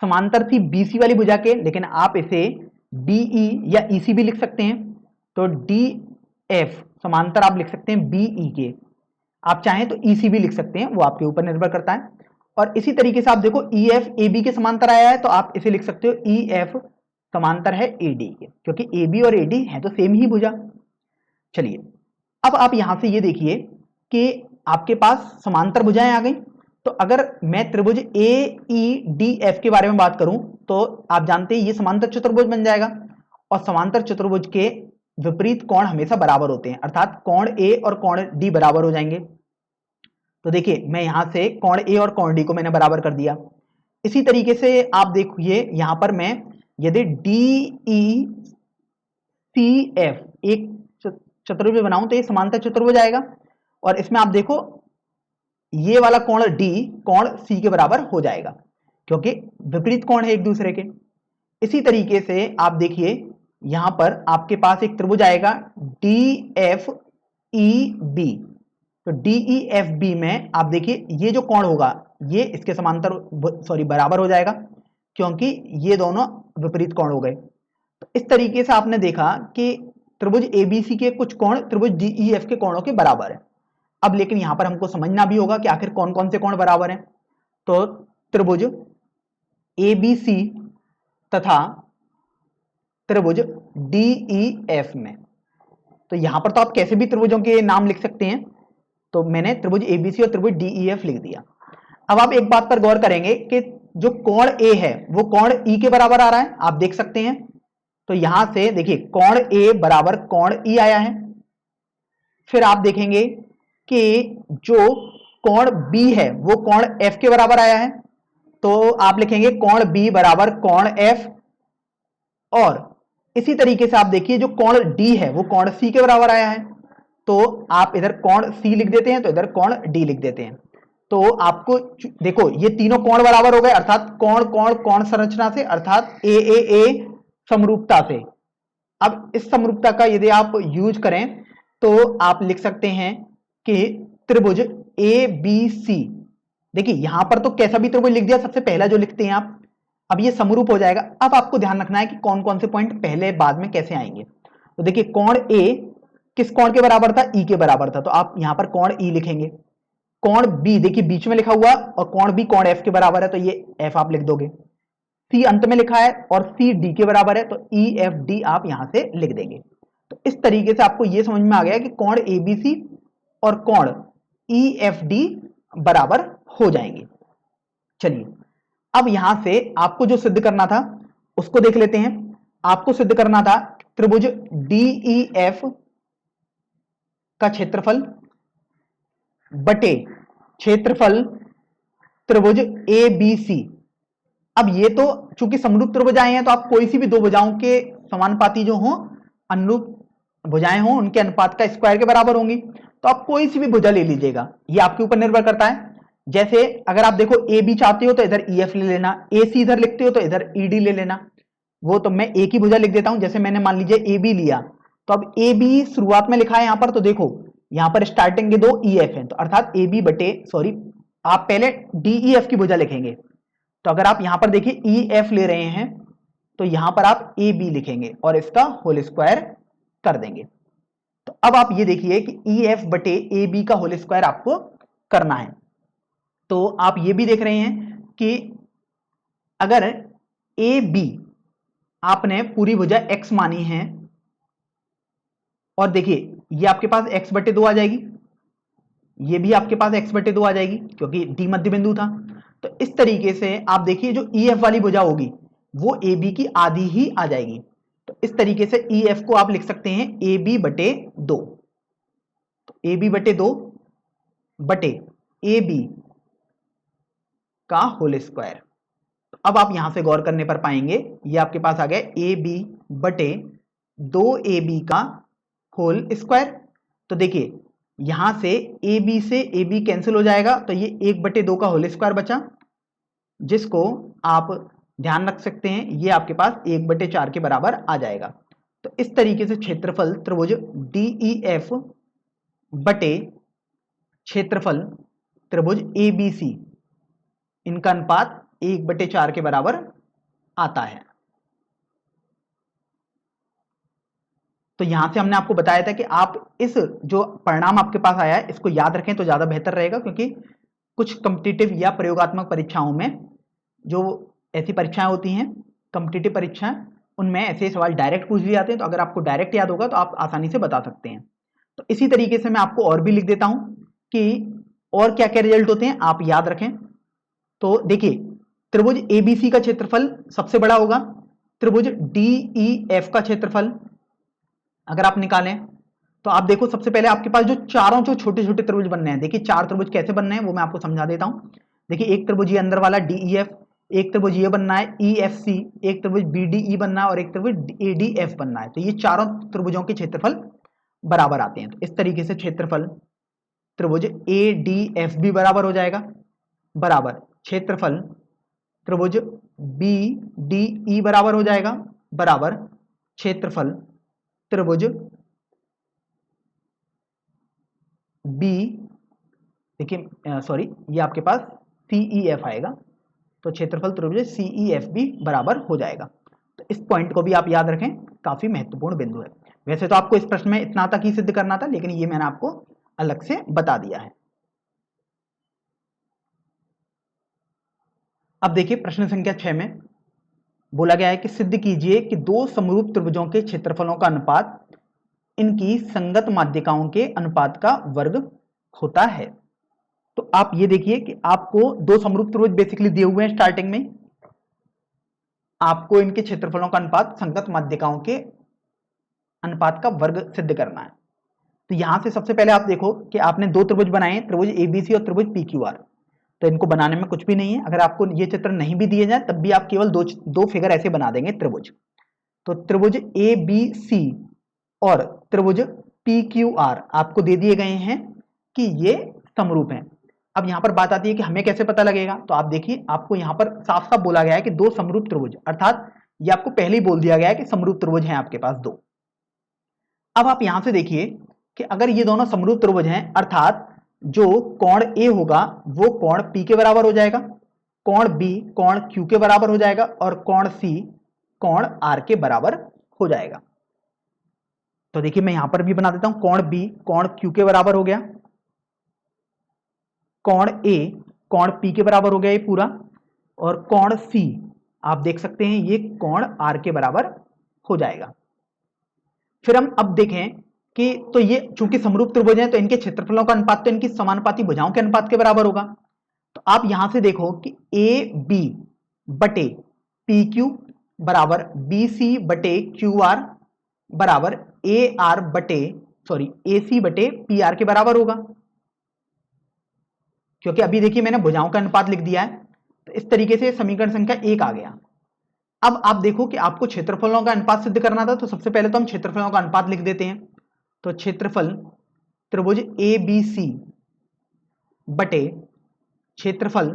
समांतर थी BC वाली भुजा के, लेकिन आप इसे DE या EC भी लिख सकते हैं, तो DF समांतर आप लिख सकते हैं BE के, आप चाहें तो EC भी लिख सकते हैं, वो आपके ऊपर निर्भर करता है। और इसी तरीके से आप देखो EF AB के समांतर आया है, तो आप इसे लिख सकते हो EF समांतर है AD के, क्योंकि AB और AD है तो सेम ही भुजा। चलिए अब आप यहां से ये देखिए कि आपके पास समांतर भुजाएं आ गई, तो अगर मैं त्रिभुज AEDF के बारे में बात करूं तो आप जानते हैं ये समांतर चतुर्भुज बन जाएगा, और समांतर चतुर्भुज के विपरीत कोण हमेशा बराबर होते हैं, अर्थात कोण A और कोण D बराबर हो जाएंगे। तो देखिए मैं यहां से कोण A और कोण D को मैंने बराबर कर दिया। इसी तरीके से आप देखिए यहां पर मैं यदि DECF एक चतुर्भुज बनाऊं तो ये समांतर चतुर्भुज आएगा, और इसमें आप देखो ये वाला कोण D कोण C के बराबर हो जाएगा, क्योंकि विपरीत कोण है एक दूसरे के। इसी तरीके से आप देखिए यहां पर आपके पास एक त्रिभुज आएगा DFEB, तो DEFB में आप देखिए ये जो कोण होगा ये इसके समांतर बराबर हो जाएगा, क्योंकि ये दोनों विपरीत कोण हो गए। तो इस तरीके से आपने देखा कि त्रिभुज ABC के कुछ कोण त्रिभुज DEF के कोणों के बराबर है। अब लेकिन यहां पर हमको समझना भी होगा कि आखिर कौन कौन से कोण बराबर हैं। तो त्रिभुज ABC तथा त्रिभुज DEF में, तो यहां पर तो आप कैसे भी त्रिभुजों के नाम लिख सकते हैं, तो मैंने त्रिभुज ABC और त्रिभुज DEF लिख दिया। अब आप एक बात पर गौर करेंगे कि जो कोण A है वो कोण E के बराबर आ रहा है, आप देख सकते हैं। तो यहां से देखिए कोण A बराबर कोण E आया है। फिर आप देखेंगे कि जो कोण B है वो कोण F के बराबर आया है, तो आप लिखेंगे कोण B बराबर कोण F। और इसी तरीके से आप देखिए जो कोण D है वो कोण C के बराबर आया है, तो आप इधर कोण C लिख देते हैं तो इधर कोण D लिख देते हैं। तो आपको देखो ये तीनों कोण बराबर हो गए, अर्थात कोण कोण कोण संरचना से, अर्थात ए समरूपता से। अब इस समरूपता का यदि आप यूज करें तो आप लिख सकते हैं कि त्रिभुज ABC, देखिए यहां पर तो कैसा भी त्रिभुज लिख दिया, सबसे पहला जो लिखते हैं आप, अब ये समरूप हो जाएगा। अब आपको ध्यान रखना है कि कौन कौन से पॉइंट पहले बाद में कैसे आएंगे। तो देखिए कोण A किस कोण के बराबर था, E के बराबर था, तो आप यहां पर कोण E लिखेंगे। कोण B देखिए बीच में लिखा हुआ, और कोण B कोण F के बराबर है, तो ये F आप लिख दोगे। C अंत में लिखा है और C D के बराबर है, तो EFD आप यहां से लिख देंगे। तो इस तरीके से आपको यह समझ में आ गया कि कोण ABC और कोण EFD बराबर हो जाएंगे। चलिए अब यहां से आपको जो सिद्ध करना था उसको देख लेते हैं। आपको सिद्ध करना था त्रिभुज DEF का क्षेत्रफल बटे क्षेत्रफल त्रिभुज ABC। अब ये तो चूंकि समरूप त्रिभुज आए हैं, तो आप कोई सी भी दो भुजाओं के समानुपाती जो हो, अनुरूप भुजाएं हो, उनके अनुपात का स्क्वायर के बराबर होंगी, तो आप कोई सी भी भुजा ले लीजिएगा, ये आपके ऊपर निर्भर करता है। जैसे अगर आप देखो AB चाहते हो तो इधर EF ले लेना, AC इधर लिखते हो तो इधर ED ले लेना। वो तो मैं एक ही भुजा लिख देता हूं, जैसे मैंने मान लीजिए AB लिया, तो अब AB शुरुआत में लिखा है यहां पर, तो देखो यहां पर स्टार्टिंग के दो EF हैं, तो अर्थात AB बटे आप पहले DEF की भुजा लिखेंगे। तो अगर आप यहां पर देखिए EF ले रहे हैं तो यहां पर आप AB लिखेंगे और इसका होल स्क्वायर कर देंगे। तो तो अब आप ये देखिए कि ई एफ बटे ए बी का होल स्क्वायर आपको करना है। तो आप ये भी देख रहे हैं कि अगर ए बी आपने पूरी भुजा x मानी है, और देखिए ये आपके पास x बटे 2 आ जाएगी, ये भी आपके पास x बटे 2 आ जाएगी क्योंकि d मध्य बिंदु था। तो इस तरीके से आप देखिए जो ई एफ वाली भुजा होगी वो ए बी की आधी ही आ जाएगी। तो इस तरीके से ई एफ को आप लिख सकते हैं ए बी बटे 2, ए बी बटे 2 बटे ए बी का होल स्क्वायर। अब आप यहां से गौर करने पर पाएंगे ये आपके पास आ गया ए बी बटे 2 ए बी का होल स्क्वायर। तो देखिए यहां से ए बी से ए बी कैंसिल हो जाएगा, तो ये 1/2 का होल स्क्वायर बचा, जिसको आप ध्यान रख सकते हैं ये आपके पास 1/4 के बराबर आ जाएगा। तो इस तरीके से क्षेत्रफल त्रिभुज डी ई एफ बटे क्षेत्रफल त्रिभुज ए बी सी, इनका अनुपात 1/4 के बराबर आता है। तो यहां से हमने आपको बताया था कि आप इस जो परिणाम आपके पास आया है इसको याद रखें तो ज्यादा बेहतर रहेगा, क्योंकि कुछ कॉम्पिटिटिव या प्रयोगात्मक परीक्षाओं में जो ऐसी परीक्षाएं होती हैं कॉम्पिटिटिव परीक्षाएं, उनमें ऐसे सवाल डायरेक्ट पूछ लिए जाते हैं। तो अगर आपको डायरेक्ट याद होगा तो आप आसानी से बता सकते हैं। तो इसी तरीके से मैं आपको और भी लिख देता हूं कि और क्या क्या रिजल्ट होते हैं आप याद रखें। तो देखिए त्रिभुज एबीसी का क्षेत्रफल सबसे बड़ा होगा, त्रिभुज डीईएफ का क्षेत्रफल अगर आप निकालें तो आप देखो सबसे पहले आपके पास जो चारों जो छोटे छोटे त्रिभुज बनने हैं, देखिए 4 त्रिभुज कैसे बनने हैं वो मैं आपको समझा देता हूं। देखिए एक त्रिभुज ये अंदर वाला डीईएफ, एक त्रिभुज ये बनना है ईएफसी, एक त्रिभुज बीडीई बनना है और एक त्रिभुज एडीएफ बनना है। तो ये चारों त्रिभुजों के क्षेत्रफल बराबर आते हैं। तो इस तरीके से क्षेत्रफल त्रिभुज एडीएफ भी बराबर हो जाएगा, बराबर क्षेत्रफल त्रिभुज बीडीई बराबर हो जाएगा, बराबर क्षेत्रफल त्रिभुज बी, देखिए सॉरी ये आपके पास सीईएफ आएगा, तो क्षेत्रफल त्रिभुज सीईएफ भी बराबर हो जाएगा। तो इस पॉइंट को भी आप याद रखें, काफी महत्वपूर्ण बिंदु है। वैसे तो आपको इस प्रश्न में इतना तक ही सिद्ध करना था, लेकिन ये मैंने आपको अलग से बता दिया है। अब देखिए प्रश्न संख्या 6 में बोला गया है कि सिद्ध कीजिए कि दो समरूप त्रिभुजों के क्षेत्रफलों का अनुपात इनकी संगत माध्यिकाओं के अनुपात का वर्ग होता है। तो आप ये देखिए कि आपको दो समरूप त्रिभुज बेसिकली दिए हुए हैं स्टार्टिंग में, आपको इनके क्षेत्रफलों का अनुपात संगत माध्यिकाओं के अनुपात का वर्ग सिद्ध करना है। तो यहां से सबसे पहले आप देखो कि आपने दो त्रिभुज बनाए हैं, त्रिभुज एबीसी और त्रिभुज पीक्यूआर। तो इनको बनाने में कुछ भी नहीं है, अगर आपको ये चित्र नहीं भी दिए जाए तब भी आप केवल दो फिगर ऐसे बना देंगे त्रिभुज। तो त्रिभुज ए बी सी और त्रिभुज पी क्यू आर आपको दे दिए गए हैं कि ये समरूप हैं। अब यहां पर बात आती है कि हमें कैसे पता लगेगा। तो आप देखिए आपको यहां पर साफ साफ बोला गया है कि दो समरूप त्रिभुज, अर्थात ये आपको पहले ही बोल दिया गया है कि समरूप त्रिभुज हैं आपके पास दो। अब आप यहां से देखिए कि अगर ये दोनों समरूप त्रिभुज हैं, अर्थात जो कोण ए होगा वो कोण पी के बराबर हो जाएगा, कोण बी कोण क्यू के बराबर हो जाएगा और कोण सी कोण आर के बराबर हो जाएगा। तो देखिए मैं यहां पर भी बना देता हूं, कोण बी कोण क्यू के बराबर हो गया, कोण ए कोण पी के बराबर हो गया ये पूरा, और कोण सी आप देख सकते हैं ये कोण आर के बराबर हो जाएगा। फिर हम अब देखें कि तो ये चूंकि समरूप त्रिभुज हैं तो इनके क्षेत्रफलों का अनुपात तो इनकी समानुपाती भुजाओं के अनुपात के बराबर होगा। तो आप यहां से देखो कि ए बी बटे पी क्यू बराबर बी सी बटे क्यू आर बराबर ए आर बटे सॉरी ए सी बटे पी आर के बराबर होगा, क्योंकि अभी देखिए मैंने भुजाओं का अनुपात लिख दिया है। तो इस तरीके से समीकरण संख्या 1 आ गया। अब आप देखो कि आपको क्षेत्रफलों का अनुपात सिद्ध करना था, तो सबसे पहले तो हम क्षेत्रफलों का अनुपात लिख देते हैं। तो क्षेत्रफल त्रिभुज ए बी सी बटे क्षेत्रफल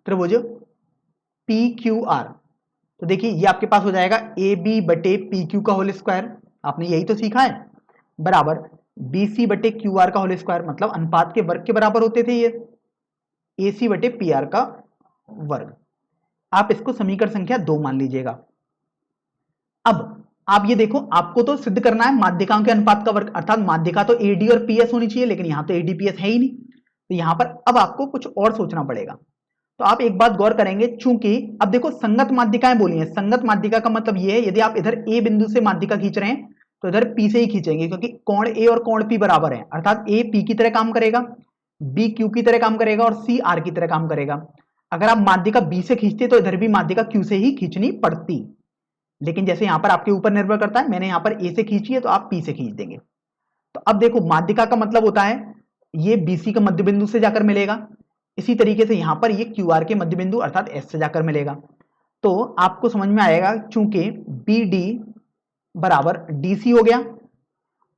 त्रिभुज पी क्यू आर, तो देखिए ये आपके पास हो जाएगा ए बी बटे पी क्यू का होल स्क्वायर, आपने यही तो सीखा है, बराबर बी सी बटे क्यू आर का होल स्क्वायर, मतलब अनुपात के वर्ग के बराबर होते थे ये, ए सी बटे पी आर का वर्ग। आप इसको समीकरण संख्या 2 मान लीजिएगा। अब आप ये देखो, आपको तो सिद्ध करना है माध्यिकाओं के अनुपात का वर्ग, अर्थात माध्यिका तो एडी और पीएस होनी चाहिए, लेकिन यहां तो एडीपीएस है ही नहीं, तो यहां पर अब आपको कुछ और सोचना पड़ेगा। तो आप एक बात गौर करेंगे, चूंकि अब देखो संगत माध्यिकाएं बोली हैं, संगत माध्यिका का मतलब ये है यदि आप इधर ए बिंदु से माध्यिका खींच रहे हैं तो इधर पी से ही खींचेंगे, क्योंकि कोण ए और कोण पी बराबर है, अर्थात ए पी की तरह काम करेगा, बी क्यू की तरह काम करेगा और सी आर की तरह काम करेगा। अगर आप माध्यिका बी से खींचते तो इधर भी माध्यिका क्यू से ही खींचनी पड़ती, लेकिन जैसे यहां पर आपके ऊपर निर्भर करता है, मैंने यहां पर ए से खींची है तो आप पी से खींच देंगे। तो अब देखो माध्यिका का मतलब होता है ये बीसी का मध्य बिंदु से जाकर मिलेगा, इसी तरीके से यहां पर ये क्यू आर के मध्य बिंदु अर्थात एस से जाकर मिलेगा। तो आपको समझ में आएगा, चूंकि बी डी बराबर डी सी हो गया,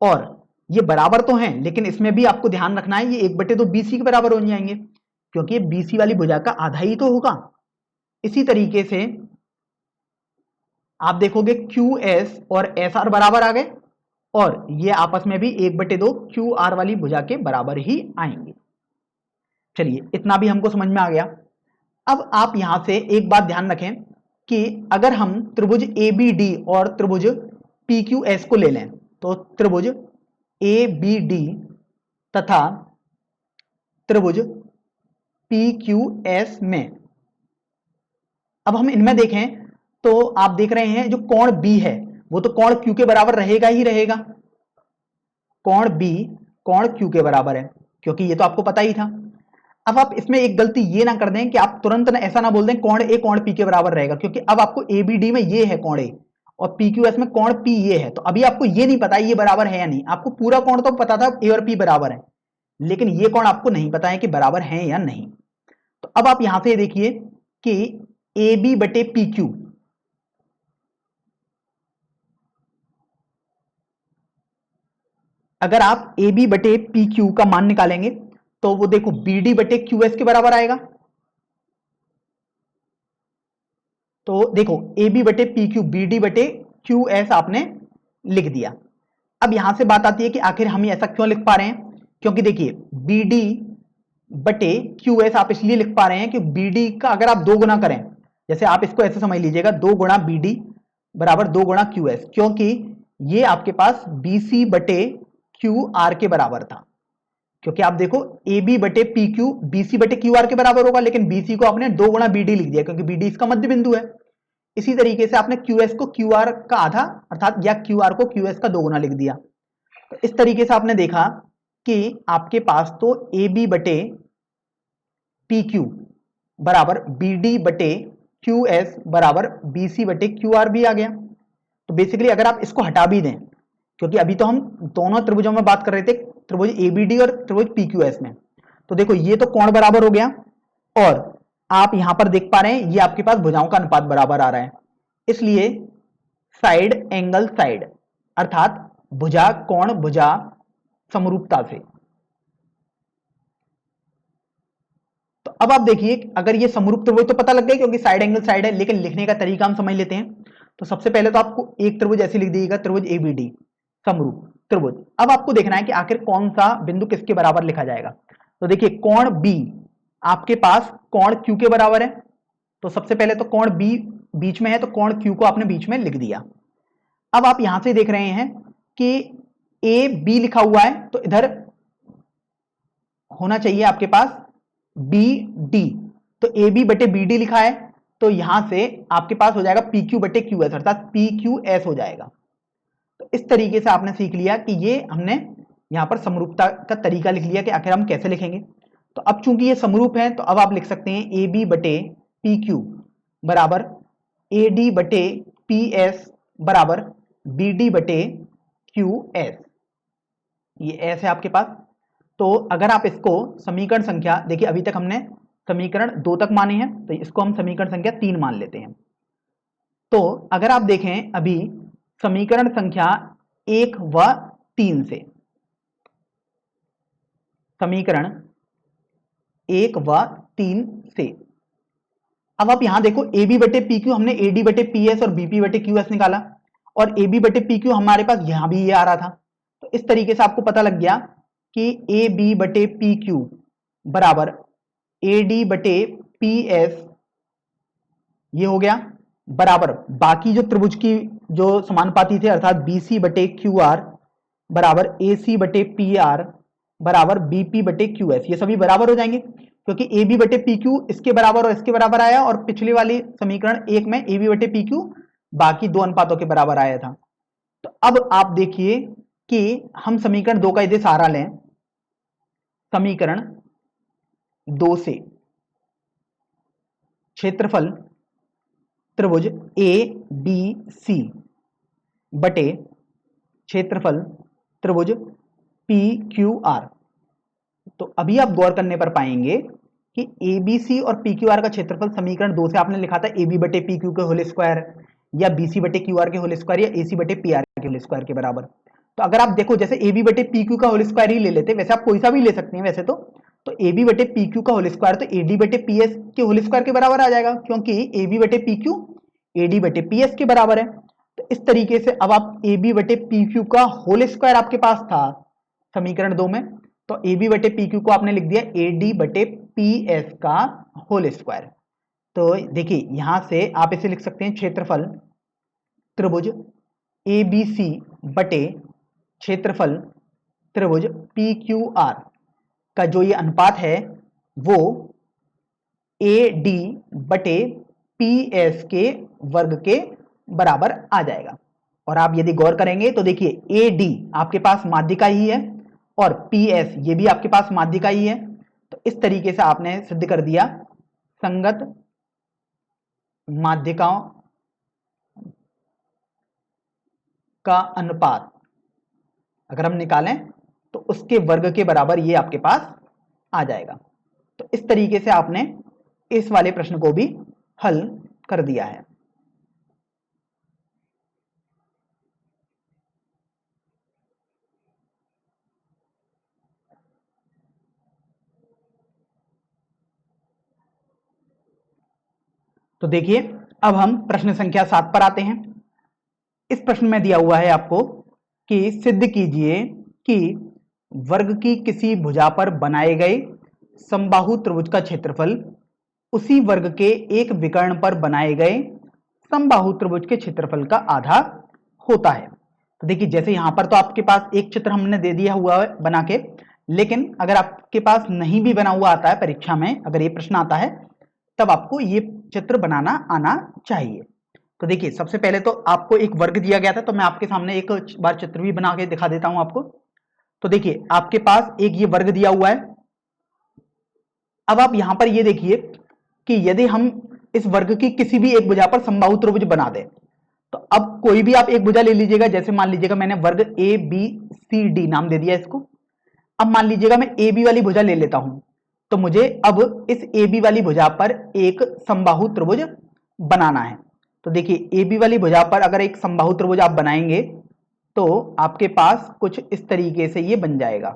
और ये बराबर तो हैं लेकिन इसमें भी आपको ध्यान रखना है ये 1/2 बीसी के बराबर हो जाएंगे, क्योंकि ये बीसी वाली भुजा का आधा ही तो होगा। इसी तरीके से आप देखोगे क्यू एस और एस आर बराबर आ गए, और ये आपस में भी 1/2 क्यू आर वाली भुजा के बराबर ही आएंगे। चलिए इतना भी हमको समझ में आ गया। अब आप यहां से एक बात ध्यान रखें कि अगर हम त्रिभुज ए बी डी और त्रिभुज पी क्यू एस को ले लें, तो त्रिभुज ए बी डी तथा त्रिभुज पी क्यू एस में अब हम इनमें देखें तो आप देख रहे हैं जो कोण बी है वो तो कोण क्यू के बराबर रहेगा ही रहेगा, कोण बी कोण क्यू के बराबर है, क्योंकि ये तो आपको पता ही था। अब आप इसमें एक गलती ये ना कर दें कि आप तुरंत ना ऐसा ना बोल दें कोण ए कोण पी के बराबर रहेगा, क्योंकि अब आपको ए बी डी में ये है कोण ए और पी क्यू एस में कोण पी ये है, तो अभी आपको ये नहीं पता ये बराबर है या नहीं। आपको पूरा कोण तो पता था ए और पी बराबर है, लेकिन ये कोण आपको नहीं पता है कि बराबर है या नहीं। तो अब आप यहां से देखिए कि ए बी बटे पी क्यू, अगर आप ए बी बटे पी क्यू का मान निकालेंगे तो वो देखो बी डी बटे क्यू एस के बराबर आएगा। तो देखो ए बी बटे पी क्यू, बी डी बटे क्यू एस आपने लिख दिया। अब यहां से बात आती है कि आखिर हम ऐसा क्यों लिख पा रहे हैं, क्योंकि देखिए बी डी बटे क्यू एस आप इसलिए लिख पा रहे हैं कि बी डी का अगर आप 2 गुना करें, जैसे आप इसको ऐसे समझ लीजिएगा 2 गुणा बी डी बराबर 2 गुणा क्यू एस, क्योंकि ये आपके पास बी सी बटे क्यू आर के बराबर था। क्योंकि आप देखो ए बी बटे पी क्यू बीसी बटे क्यू आर के बराबर होगा, लेकिन बीसी को आपने 2 गुणा बीडी लिख दिया क्योंकि बीडी इसका मध्य बिंदु है। इसी तरीके से आपने क्यू एस को क्यू आर का आधा अर्थात या क्यू आर को क्यू एस का 2 गुना लिख दिया। तो इस तरीके से आपने देखा कि आपके पास तो ए बी बटे पी क्यू बराबर बी डी बटे क्यू एस बराबर बी सी बटे क्यू आर भी आ गया। तो बेसिकली अगर आप इसको हटा भी दें, क्योंकि अभी तो हम दोनों त्रिभुजों में बात कर रहे थे, त्रिभुज एबीडी और त्रिभुज पीक्यूएस में, तो देखो ये तो कोण बराबर हो गया, और आप यहां पर देख पा रहे हैं ये आपके पास भुजाओं का अनुपात बराबर आ रहा है, इसलिए साइड एंगल साइड अर्थात भुजा कोण भुजा समरूपता से। तो अब आप देखिए अगर ये समरूप त्रिभुज तो पता लग गया क्योंकि साइड एंगल साइड है, लेकिन लिखने का तरीका हम समझ लेते हैं। तो सबसे पहले तो आपको एक त्रिभुज ऐसे लिख दीजिएगा, त्रिभुज एबीडी समरूप त्रिभुज। अब आपको देखना है कि आखिर कौन सा बिंदु किसके बराबर लिखा जाएगा। तो देखिए कोण बी आपके पास कोण क्यू के बराबर है, तो सबसे पहले तो कोण बी बीच में है तो कोण क्यू को आपने बीच में लिख दिया। अब आप यहां से देख रहे हैं कि ए बी लिखा हुआ है, तो इधर होना चाहिए आपके पास बी डी, तो ए बी बटे बी डी लिखा है, तो यहां से आपके पास हो जाएगा पी क्यू बटे क्यू एस अर्थात पी क्यू एस हो जाएगा। तो इस तरीके से आपने सीख लिया कि ये हमने यहां पर समरूपता का तरीका लिख लिया कि आखिर हम कैसे लिखेंगे। तो अब चूंकि ये समरूप है तो अब आप लिख सकते हैं ए बी बटे पी क्यू बराबर ए डी बटे पी एस बराबर बी डी बटे क्यू एस, ये एस है आपके पास। तो अगर आप इसको समीकरण संख्या देखिए, अभी तक हमने समीकरण 2 तक माने हैं, तो इसको हम समीकरण संख्या 3 मान लेते हैं। तो अगर आप देखें अभी समीकरण संख्या 1 व 3 से, समीकरण 1 व 3 से अब आप यहां देखो ए बी बटे पी क्यू हमने ए डी बटे पी एस और बीपी बटे क्यू एस निकाला, और ए बी बटे पी क्यू हमारे पास यहां भी ये आ रहा था। तो इस तरीके से आपको पता लग गया कि ए बी बटे पी क्यू बराबर ए डी बटे पी एस ये हो गया, बराबर बाकी जो त्रिभुज की जो समानुपाती थे, अर्थात बी सी बटे क्यू आर बराबर ए सी बटे पी आर बराबर बी पी बटे क्यू एस, ये सभी बराबर हो जाएंगे क्योंकि ए बी बटे पी क्यू इसके बराबर और इसके बराबर आया, और पिछले वाली समीकरण एक में ए बी बटे पी क्यू बाकी दो अनुपातों के बराबर आया था। तो अब आप देखिए कि हम समीकरण 2 का यदि सहारा लें, समीकरण 2 से क्षेत्रफल त्रिभुज ए बी सी बटे क्षेत्रफल त्रिभुज पी क्यू आर, तो अभी आप गौर करने पर पाएंगे कि ए बी सी और पी क्यू आर का क्षेत्रफल समीकरण 2 से आपने लिखा था ए बी बटे पी क्यू के होल स्क्वायर या बी सी बटे क्यू आर के होल स्क्वायर या ए सी बटे पी आर के होल स्क्वायर के बराबर। तो अगर आप देखो जैसे ए बी बटे पी क्यू का होल स्क्वायर ही ले लेते, वैसे आप कोई सा भी ले सकते हैं वैसे तो ए बी बटे पी क्यू का होल स्क्वायर तो ए डी बटे पी एस के होल स्क्वायर के बराबर आ जाएगा, क्योंकि ए बी बटे पी क्यू ए डी बटे पी एस के बराबर है। तो इस तरीके से अब आप ए बी बटे पी क्यू का होल स्क्वायर आपके पास था समीकरण 2 में, तो ए बी बटे पी क्यू को आपने लिख दिया ए डी बटे पी एस का होल स्क्वायर। तो देखिए यहां से आप इसे लिख सकते हैं क्षेत्रफल त्रिभुज ए बी सी बटे क्षेत्रफल त्रिभुज पी क्यू आर का जो ये अनुपात है वो ए डी बटे पी एस के वर्ग के बराबर आ जाएगा। और आप यदि गौर करेंगे तो देखिए ए डी आपके पास माध्यिका ही है और पी एस ये भी आपके पास माध्यिका ही है, तो इस तरीके से आपने सिद्ध कर दिया संगत माध्यिकाओं का अनुपात अगर हम निकालें तो उसके वर्ग के बराबर ये आपके पास आ जाएगा। तो इस तरीके से आपने इस वाले प्रश्न को भी हल कर दिया है। तो देखिए अब हम प्रश्न संख्या 7 पर आते हैं। इस प्रश्न में दिया हुआ है आपको कि सिद्ध कीजिए कि वर्ग की किसी भुजा पर बनाए गए समबाहु त्रिभुज का क्षेत्रफल उसी वर्ग के एक विकर्ण पर बनाए गए समबाहु त्रिभुज के क्षेत्रफल का आधा होता है। तो देखिए जैसे यहां पर तो आपके पास एक चित्र हमने दे दिया हुआ है बना के, लेकिन अगर आपके पास नहीं भी बना हुआ आता है परीक्षा में, अगर ये प्रश्न आता है तब आपको ये चित्र बनाना आना चाहिए। तो देखिए सबसे पहले तो आपको एक वर्ग दिया गया था, तो मैं आपके सामने एक बार चित्र भी बना के दिखा देता हूं आपको। तो देखिए आपके पास एक ये वर्ग दिया हुआ है। अब आप यहां पर ये देखिए कि यदि हम इस वर्ग की किसी भी एक भुजा पर समबाहु त्रिभुज बना दें, तो अब कोई भी आप एक भुजा ले लीजिएगा, जैसे मान लीजिएगा मैंने वर्ग ए बी सी डी नाम दे दिया इसको। अब मान लीजिएगा मैं ए बी वाली भुजा ले लेता हूं, तो मुझे अब इस ए बी वाली भुजा पर एक समबाहु त्रिभुज बनाना है। तो देखिए ए बी वाली भुजा पर अगर एक समबाहु त्रिभुज आप बनाएंगे तो आपके पास कुछ इस तरीके से ये बन जाएगा।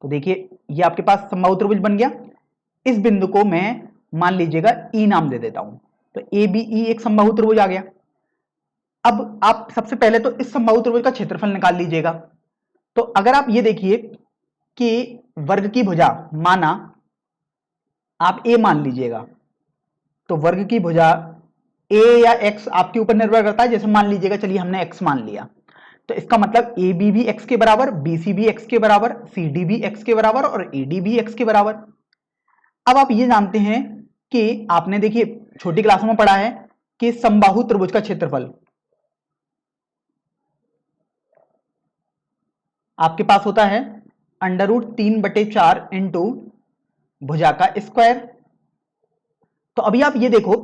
तो देखिए ये आपके पास समबाहु त्रिभुज बन गया। इस बिंदु को मैं मान लीजिएगा ई नाम दे देता हूं, तो ए बी ई एक समबाहु त्रिभुज आ गया। अब आप सबसे पहले तो इस समबाहु त्रिभुज का क्षेत्रफल निकाल लीजिएगा। तो अगर आप ये देखिए कि वर्ग की भुजा माना आप ए मान लीजिएगा, तो वर्ग की भुजा ए या एक्स आपके ऊपर निर्भर करता है। जैसे मान लीजिएगा चलिए हमने एक्स मान लिया, तो इसका मतलब ए बी भी एक्स के बराबर, बी सी भी एक्स के बराबर, सी डी भी एक्स के बराबर और ए डी भी एक्स के बराबर। अब आप ये जानते हैं कि आपने देखिए छोटी क्लासों में पढ़ा है कि समबाहु त्रिभुज का क्षेत्रफल आपके पास होता है √3/4 इंटू भुजा का स्क्वायर। तो अभी आप ये देखो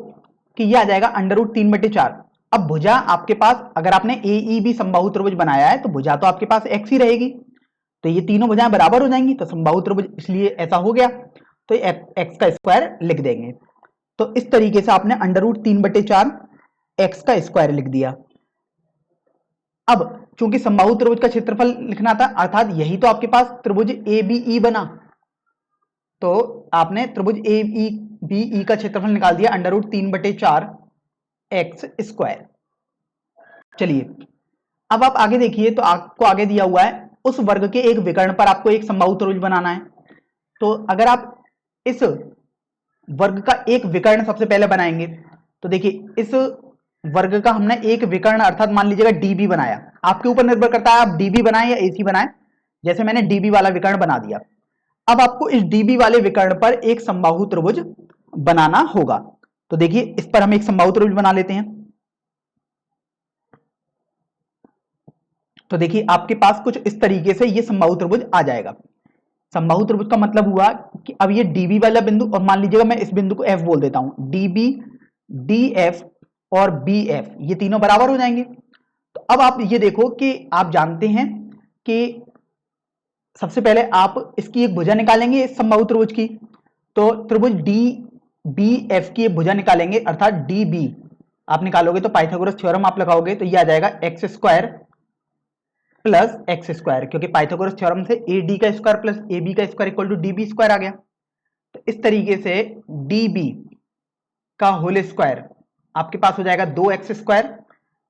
कि ये आ जाएगा √3/4। अब भुजा आपके पास अगर आपने ए ई बी समबाहु त्रिभुज बनाया है तो भुजा तो आपके पास एक्स ही रहेगी, तो ये तीनों भुजाएं बराबर हो जाएंगी, तो समबाहु त्रिभुज इसलिए ऐसा हो गया, तो एक्स का स्क्वायर लिख देंगे। तो इस तरीके से आपने √3/4 एक्स का स्क्वायर लिख दिया। अब चूंकि समबाहु त्रिभुज का क्षेत्रफल लिखना था, अर्थात यही तो आपके पास त्रिभुज ए बी ई बना, तो आपने त्रिभुज ए बी ई का क्षेत्रफल निकाल दिया √3/4 एक्स स्क्वायर। चलिए अब आप आगे देखिए, तो आपको आगे दिया हुआ है उस वर्ग के एक विकर्ण पर आपको एक समबाहु त्रिभुज बनाना है। तो अगर आप इस वर्ग का एक विकर्ण सबसे पहले बनाएंगे, तो देखिए इस वर्ग का हमने एक विकर्ण अर्थात मान लीजिएगा डीबी बनाया, आपके ऊपर निर्भर करता है आप डीबी बनाएं या एसी बनाएं। जैसे मैंने डीबी वाला विकर्ण बना दिया, अब आपको इस डीबी वाले विकर्ण पर एक समबाहु त्रिभुज बनाना होगा। तो देखिए इस पर हम एक समबाहु त्रिभुज बना लेते हैं। तो देखिए आपके पास कुछ इस तरीके से ये समबाहु त्रिभुज आ जाएगा। समबाहु त्रिभुज का मतलब हुआ कि अब ये डीबी वाला बिंदु, और मान लीजिएगा मैं इस बिंदु को एफ बोल देता हूं, डीबी, डीएफ और बीएफ ये तीनों बराबर हो जाएंगे। तो अब आप ये देखो कि आप जानते हैं कि सबसे पहले आप इसकी एक भुजा निकालेंगे इस समबाहु त्रिभुज की, तो त्रिभुज डी बी एफ की एक भुजा निकालेंगे अर्थात डी बी आप निकालोगे तो पाइथागोरस थ्योरम आप लगाओगे तो ये आ जाएगा x square plus x square, क्योंकि पाइथागोरस थ्योरम से ए डी का स्क्वायर प्लस ए बी का square equal to D B square आ गया। तो इस तरीके से डी बी का होल स्क्वायर आपके पास हो जाएगा 2x स्क्वायर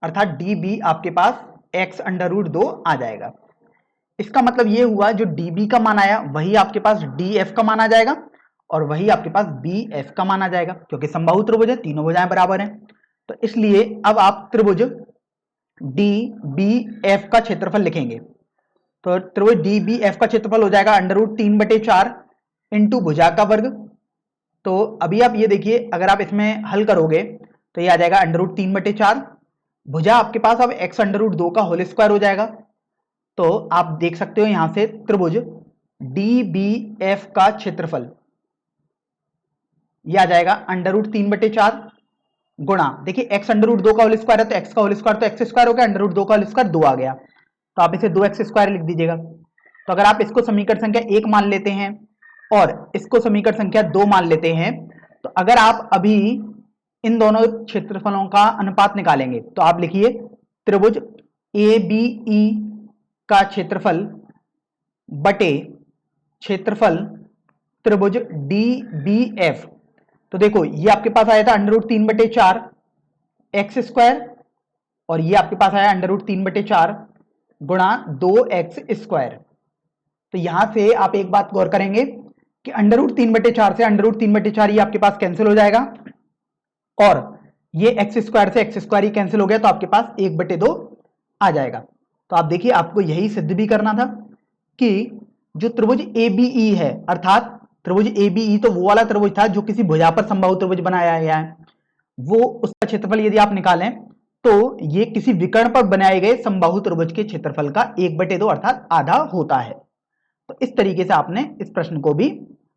अर्थात डी बी आपके पास x अंडर रूट 2 आ जाएगा। इसका मतलब ये हुआ जो db का मान आया वही आपके पास df का मान आ जाएगा और वही आपके पास bf का मान आ जाएगा, क्योंकि समबाहु त्रिभुज है, तीनों भुजाएं बराबर हैं। तो इसलिए अब आप त्रिभुज dbf का क्षेत्रफल लिखेंगे, तो त्रिभुज dbf का क्षेत्रफल हो जाएगा अंडर रूट 3/4 इंटू भुजा का वर्ग। तो अभी आप ये देखिए अगर आप इसमें हल करोगे तो ये आ जाएगा अंडर रूट 3/4, भुजा आपके पास अब x अंडर रूट 2 का होल स्क्वायर हो जाएगा। तो आप देख सकते हो यहां से त्रिभुज DBF का क्षेत्रफल यह आ जाएगा अंडर रूट 3/4 गुणा, देखिए x अंडर रूट 2 का होल स्क्वायर है तो x का होल स्क्वायर तो x स्क्वायर हो गया, अंडर रूट 2 का होल स्क्वायर 2 आ गया, तो आप इसे 2x स्क्वायर लिख दीजिएगा। तो अगर आप इसको समीकरण संख्या 1 मान लेते हैं और इसको समीकरण संख्या 2 मान लेते हैं, तो अगर आप अभी इन दोनों क्षेत्रफलों का अनुपात निकालेंगे तो आप लिखिए त्रिभुज ABE का क्षेत्रफल बटे क्षेत्रफल त्रिभुज DBF। तो देखो ये आपके पास आया था अंडर रूट 3/4 एक्स स्क्वायर और ये आपके पास आया अंडर रूट 3/4 गुणा 2x स्क्वायर। तो यहां से आप एक बात गौर करेंगे कि अंडर रूट 3/4 से अंडर रूट 3/4 ये आपके पास कैंसिल हो जाएगा और ये एक्स स्क्वायर से एक्स स्क्वायर ही कैंसिल हो गया, तो आपके पास 1/2 आ जाएगा। तो आप देखिए आपको यही सिद्ध भी करना था कि जो त्रिभुज ABE है अर्थात त्रिभुज ABE तो वो वाला त्रिभुज था जो किसी भुजा पर समबाहु त्रिभुज बनाया गया है, वो उसका क्षेत्रफल यदि आप निकालें तो ये किसी विकर्ण पर बनाए गए समबाहु त्रिभुज के क्षेत्रफल का 1/2 अर्थात आधा होता है। तो इस तरीके से आपने इस प्रश्न को भी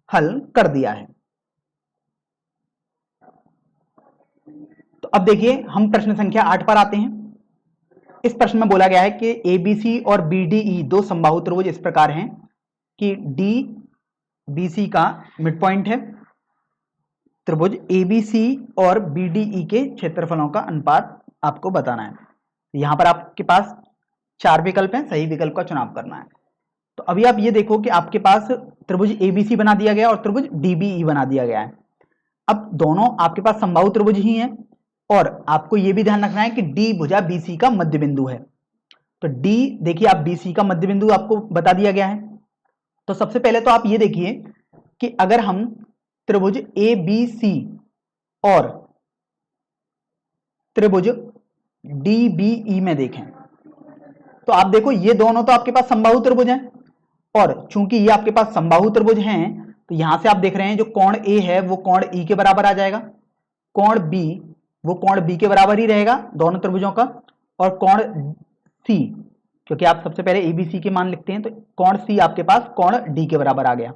हल कर दिया है। तो अब देखिए हम प्रश्न संख्या 8 पर आते हैं। इस प्रश्न में बोला गया है कि ABC और BDE दो समबाहु त्रिभुज इस प्रकार हैं कि DBC का मिड पॉइंट है, त्रिभुज ABC और BDE के क्षेत्रफलों का अनुपात आपको बताना है। यहां पर आपके पास 4 विकल्प हैं, सही विकल्प का चुनाव करना है। तो अभी आप ये देखो कि आपके पास त्रिभुज ABC बना दिया गया और त्रिभुज DBE बना दिया गया है। अब दोनों आपके पास समबाहु त्रिभुज ही हैं और आपको यह भी ध्यान रखना है कि D भुजा BC का मध्य बिंदु है। तो D देखिए आप BC का मध्य बिंदु आपको बता दिया गया है। तो सबसे पहले तो आप ये देखिए कि अगर हम त्रिभुज ABC और त्रिभुज DBE में देखें तो आप देखो ये दोनों तो आपके पास समबाहु त्रिभुज हैं और चूंकि ये आपके पास समबाहु त्रिभुज हैं तो यहां से आप देख रहे हैं जो कोण A है वो कोण E के बराबर आ जाएगा, कोण B वो कोण B के बराबर ही रहेगा दोनों त्रिभुजों का, और कोण C क्योंकि आप सबसे पहले ABC के मान लिखते हैं तो कोण C आपके पास कोण D के बराबर आ गया।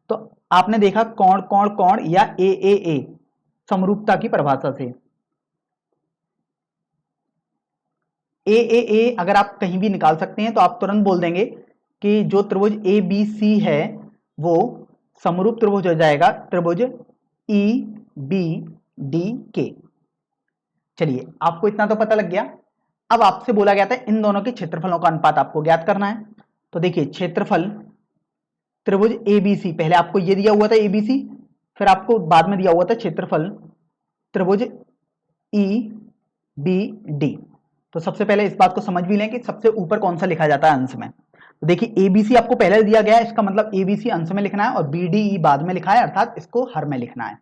तो आपने देखा कोण कोण कोण या AAA समरूपता की परिभाषा से AAA अगर आप कहीं भी निकाल सकते हैं तो आप तुरंत बोल देंगे कि जो त्रिभुज ABC है वो समरूप त्रिभुज हो जाएगा त्रिभुज EBDK। चलिए आपको इतना तो पता लग गया। अब आपसे बोला गया था इन दोनों के क्षेत्रफलों का अनुपात आपको ज्ञात करना है। तो देखिए क्षेत्रफल त्रिभुज ABC, पहले आपको ये दिया हुआ था ABC, फिर आपको बाद में दिया हुआ था क्षेत्रफल त्रिभुज EBD। तो सबसे पहले इस बात को समझ भी लें कि सबसे ऊपर कौन सा लिखा जाता है अंश में। तो देखिए ABC आपको पहले दिया गया है, इसका मतलब ABC अंश में लिखना है और BDE बाद में लिखा है अर्थात इसको हर में लिखना है।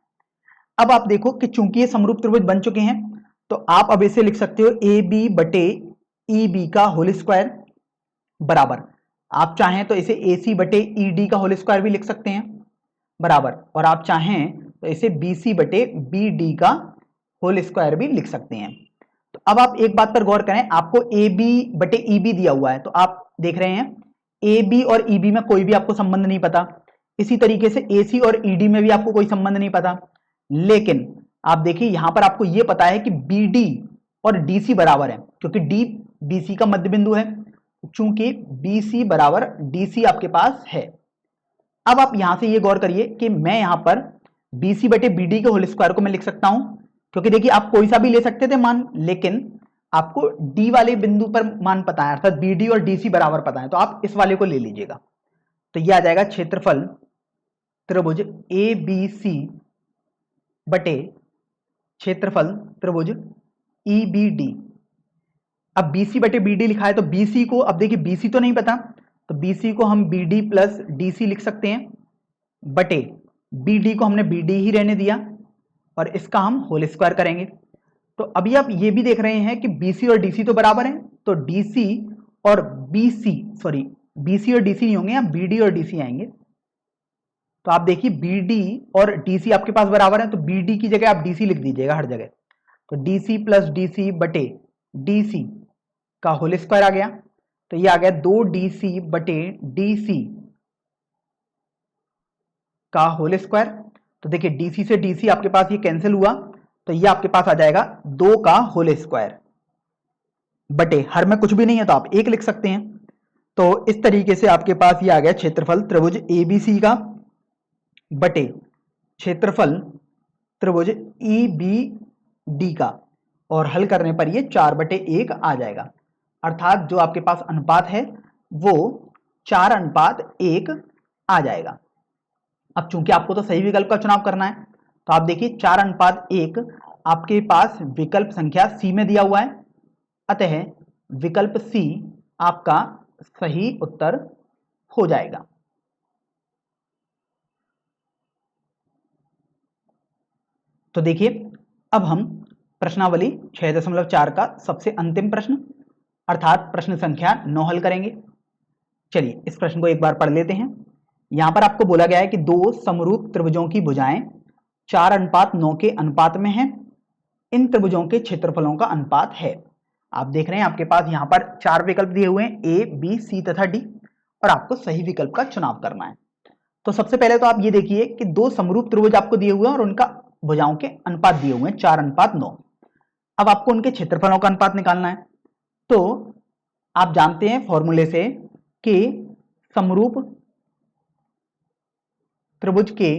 अब आप देखो कि चूंकि ये समरूप त्रिभुज बन चुके हैं तो आप अब इसे लिख सकते हो ए बी बटे ई बी का होल स्क्वायर बराबर, आप चाहें तो इसे ए सी बटे ई डी का होल स्क्वायर भी लिख सकते हैं बराबर, और आप चाहें तो इसे बी सी बटे बी डी का होल स्क्वायर भी लिख सकते हैं। तो अब आप एक बात पर गौर करें, आपको ए बी बटे ई बी दिया हुआ है, तो आप देख रहे हैं ए बी और ई बी में कोई भी आपको संबंध नहीं पता, इसी तरीके से ए सी और ई डी में भी आपको कोई संबंध नहीं पता, लेकिन आप देखिए यहां पर आपको यह पता है कि बी डी और डी सी बराबर है, क्योंकि डी बी सी का मध्य बिंदु है, चूंकि बी सी बराबर डी सी आपके पास है। अब आप यहां से ये गौर करिए कि मैं यहां पर बी सी बटे बी डी के होल स्क्वायर को मैं लिख सकता हूं, क्योंकि देखिए आप कोई सा भी ले सकते थे मान, लेकिन आपको डी वाले बिंदु पर मान पता है, अर्थात बी डी और डी सी बराबर पता है, तो आप इस वाले को ले लीजिएगा। तो यह आ जाएगा क्षेत्रफल त्रिभुज ए बी सी बटे क्षेत्रफल त्रिभुज ई बी डी। अब बी सी बटे बी डी लिखा है, तो बी सी को, अब देखिए बी सी तो नहीं पता, तो बी सी को हम B D plus D C लिख सकते हैं बटे बी डी को हमने बी डी ही रहने दिया और इसका हम होल स्क्वायर करेंगे। तो अभी आप ये भी देख रहे हैं कि बी सी और डी सी तो बराबर हैं, तो डी सी और B C, sorry B C और डी सी नहीं होंगे, यहाँ बी डी और डी सी आएंगे। तो आप देखिए बी डी और डी सी आपके पास बराबर है, तो बी डी की जगह आप डी सी लिख दीजिएगा हर जगह, तो D C plus D C बटे डी सी का होल स्क्वायर आ गया, तो ये आ गया 2dc बटे डी का होल स्क्वायर। तो देखिए डीसी से डीसी आपके पास ये कैंसिल हुआ, तो ये आपके पास आ जाएगा 2 का होल स्क्वायर बटे, हर में कुछ भी नहीं है तो आप 1 लिख सकते हैं। तो इस तरीके से आपके पास ये आ गया क्षेत्रफल त्रिभुज एबीसी का बटे क्षेत्रफल त्रिभुज ईबीडी का, और हल करने पर ये 4/1 आ जाएगा, अर्थात जो आपके पास अनुपात है वो 4:1 आ जाएगा। अब चूंकि आपको तो सही विकल्प का चुनाव करना है, तो आप देखिए 4:1 आपके पास विकल्प संख्या सी में दिया हुआ है, अतः विकल्प सी आपका सही उत्तर हो जाएगा। तो देखिए अब हम प्रश्नावली 6.4 का सबसे अंतिम प्रश्न अर्थात प्रश्न संख्या 9 हल करेंगे। चलिए इस प्रश्न को एक बार पढ़ लेते हैं। यहां पर आपको बोला गया है कि दो समरूप त्रिभुजों की भुजाएं 4:9 के अनुपात में हैं, इन त्रिभुजों के क्षेत्रफलों का अनुपात है। आप देख रहे हैं आपके पास यहां पर 4 विकल्प दिए हुए हैं, ए बी सी तथा डी, और आपको सही विकल्प का चुनाव करना है। तो सबसे पहले तो आप ये देखिए कि दो समरूप त्रिभुज आपको दिए हुए हैं और उनका भुजाओं के अनुपात दिए हुए हैं 4:9। अब आपको उनके क्षेत्रफलों का अनुपात निकालना है। तो आप जानते हैं फॉर्मूले से कि समरूप त्रिभुज के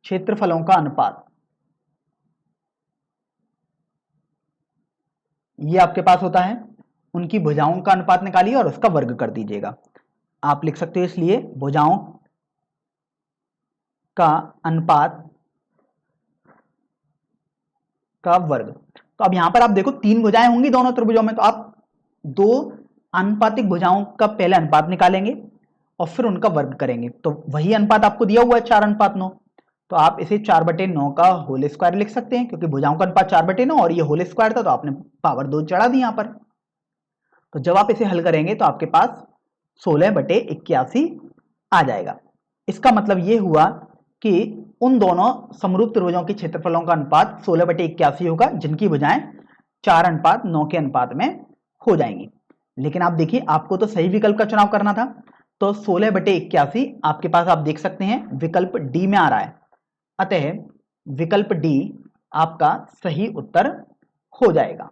क्षेत्रफलों का अनुपात ये आपके पास होता है, उनकी भुजाओं का अनुपात निकालिए और उसका वर्ग कर दीजिएगा। आप लिख सकते हो इसलिए भुजाओं का अनुपात का वर्ग। तो अब यहां पर आप देखो 3 भुजाएं होंगी दोनों त्रिभुजों में, तो आप 2 आनुपातिक भुजाओं का पहले अनुपात निकालेंगे और फिर उनका वर्ग करेंगे। तो वही अनुपात आपको दिया हुआ है 4:9, तो आप इसे 4/9 का होल स्क्वायर लिख सकते हैं, क्योंकि भुजाओं का अनुपात 4/9 और ये होल स्क्वायर था तो आपने पावर 2 चढ़ा दी यहां पर। तो जब आप इसे हल करेंगे तो आपके पास 16/81 आ जाएगा। इसका मतलब ये हुआ कि उन दोनों समरूप त्रिभुजों के क्षेत्रफलों का अनुपात 16/81 होगा, जिनकी भुजाएं 4:9 के अनुपात में हो जाएंगी। लेकिन आप देखिए आपको तो सही विकल्प का चुनाव करना था, तो 16/81 आपके पास आप देख सकते हैं विकल्प डी में आ रहा है, अतः विकल्प डी आपका सही उत्तर हो जाएगा।